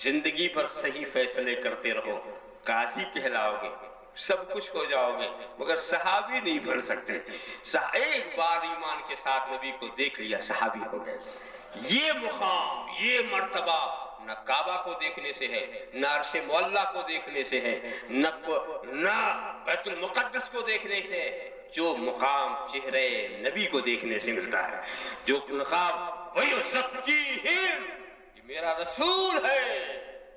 زندگی بھر صحیح فیصلے کرتے رہو، قاضی کہلاؤ گے. سب کچھ ہو جاؤ گے مگر صحابی نہیں بن سکتے. ایک بار ایمان کے ساتھ نبی کو دیکھ لیا صحابی ہو گئے. یہ مقام، یہ مرتبہ نہ کعبہ کو دیکھنے سے ہے، نہ عرش معلیٰ کو دیکھنے سے ہے، نہ بیت المقدس کو دیکھنے سے ہے. جو مقام چہرے نبی کو دیکھنے سے ملتا ہے، جو مقام وَيُزَكِّيهِمْ، یہ میرا رسول ہے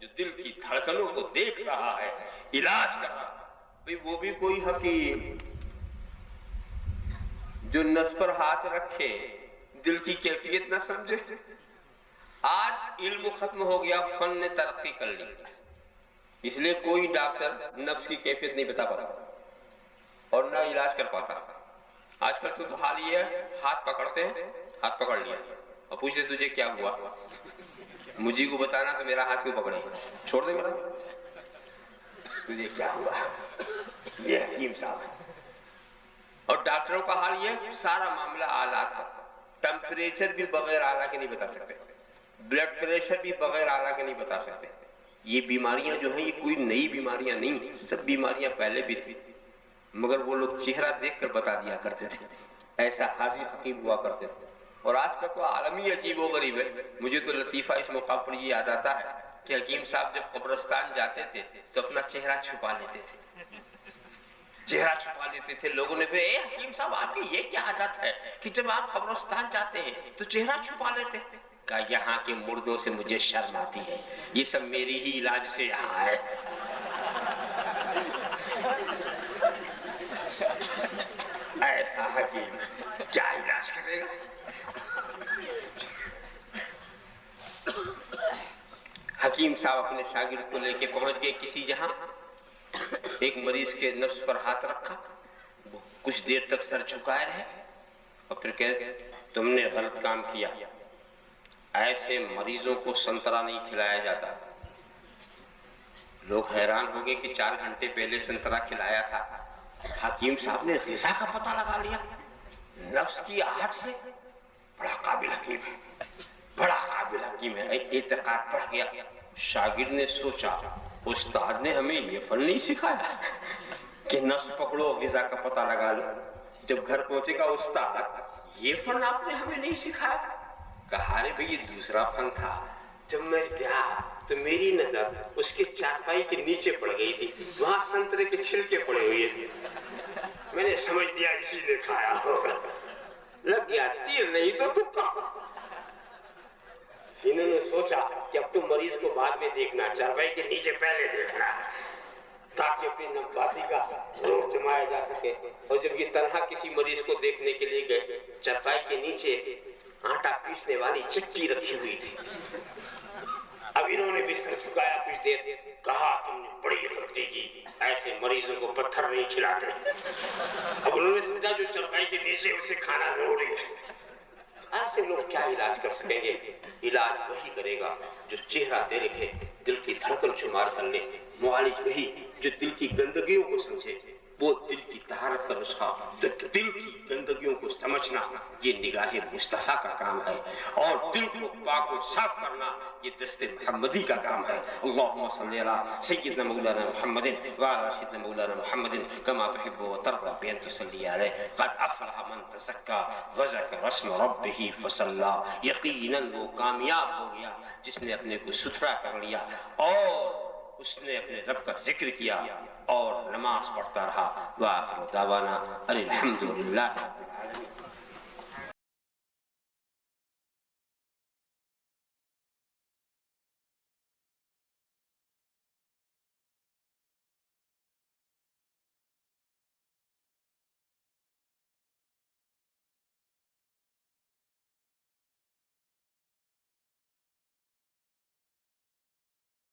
جو دل کی دھڑکنوں کو دیکھ رہا ہے، علاج کر رہا ہے. وہ بھی کوئی حکیم جو نس پر ہاتھ رکھے دل کی کیفیت نہ سمجھے. آج علم ختم ہو گیا، فن نے ترقی کر لی، اس لیے کوئی ڈاکٹر نفس کی کیفیت نہیں بتا پاتا اور نہ علاج کر پاتا. آج کل تو حال یہ ہے، ہاتھ پکڑتے ہیں، ہاتھ پکڑ لیا اور پوچھتے تجھے کیا ہوا، مجھے کو بتانا تو میرا ہاتھ کیوں پکڑے، چھوڑ دے میرا، تجھے کیا ہوا، یہ حکیم صاحب ہے. اور ڈاکٹروں کا حال یہ، سارا معاملہ آلات کا. ٹمپریچر بھی بغیر آلہ کے نہیں بتا سکتے، بلڈ پریشر بھی بغیر آلہ کے نہیں بتا سکتے. یہ بیماریاں جو ہیں یہ کوئی نئی بیماریاں نہیں، سب بیماریاں پہلے بھی تھی مگر وہ لوگ چہرہ دیکھ کر بتا دیا کرتے تھے. ایسا حاضی حکیم ہوا کرتے تھے. اور آج کا تو عالمی عجیب و غریب ہے. مجھے تو لطیفہ اس موقع پر یہ یاد آتا ہے کہ حکیم صاحب جب قبرستان جاتے تھے تو اپنا چہرہ چھپا لیتے تھے، چہرہ چھپا لیتے تھے. لوگوں نے کہا، اے حکیم صاحب آپ کی یہ کیا عادت ہے کہ جب آپ قبرستان جاتے ہیں تو چہرہ چھپا لیتے ہیں؟ کہا یہاں کے مردوں سے مجھے شرم آتی ہے، یہ سب میری ہی علاج سے یہاں ہے. ایسا حکیم کیا علاج کرے گا؟ حکیم صاحب اپنے شاگرد کو لے کے پہنچ گئے کسی جہاں، ایک مریض کے نفس پر ہاتھ رکھا، وہ کچھ دیر تک سر جھکائے رہے اور پھر کہتے تم نے غلط کام کیا، ایسے مریضوں کو سنترا نہیں کھلایا جاتا۔ لوگ حیران ہو گئے کہ 4 گھنٹے پہلے سنترا کھلایا تھا، حکیم صاحب نے غذا کا پتہ لگا لیا نفس کی آہٹ سے۔ بڑا قابل حکیم ہے، بڑا قابل حکیم ہے، اعتقاد پڑ گیا۔ شاگرد نے سوچا استاد نے ہمیں یہ فن نہیں سکھایا کہ نفس پکڑو غذا کا پتہ لگا لو۔ جب گھر پہنچے گا استاد یہ فن آپ نے ہمیں نہیں سکھایا۔ کہا رے بھئی یہ دوسرا فن تھا، جب میں گیا تو میری نظر اس کے چارپائی کے نیچے پڑ گئی تھی، وہاں سنترے کے چھلکے پڑے ہوئے تھے، میں نے سمجھ لیا اسی نے کھایا ہوگا، لگ گیا تیر نہیں تو تکا۔ انہوں نے سوچا کہ اب تو مریض کو بعد میں دیکھنا، چارپائی کے نیچے پہلے دیکھنا تاکہ اپنی نباتی کا روح جمایا جا سکے۔ اور جب یہ تنہا کسی مریض کو دیکھنے کے لیے گئے، چارپائی کے نیچے آٹا پیسنے والی چکی رکھی ہوئی تھی۔ اب انہوں نے بھی سر جھکایا کچھ دیر، کہا تم نے بڑی غلطی کی، ایسے مریضوں کو پتھر نہیں کھلاتے۔ اب انہوں نے سمجھا جو چرپائی کے نیچے اسے کھانا ضروری ہے۔ ایسے لوگ کیا علاج کر سکیں گے؟ علاج وہی کرے گا جو چہرہ دیکھے، دل کی دھڑکن شمار کر لے۔ معالج وہی جو دل کی گندگیوں کو سمجھے، وہ دل کی طہارت کا نسخہ، دل کی گندگیوں کو سمجھنا یہ نگاہ مصطفیٰ کا کام ہے، اور دل کو پاک و صاف کرنا یہ دست محمدی کا کام ہے۔ اللہم صلی علی سیدنا مولانا محمد وعلی سیدنا مولانا محمد کما تحب و ترضى بأن تصلی علیہ۔ قد افلح من تزکا وذکر اسم ربہ فصلی۔ یقیناً وہ کامیاب ہو گیا جس نے اپنے کو ستھرا کر لیا اور اس نے اپنے رب کا ذکر کیا اور نماز پڑھتا رہا۔ وآخر دعوانا ان الحمد للہ۔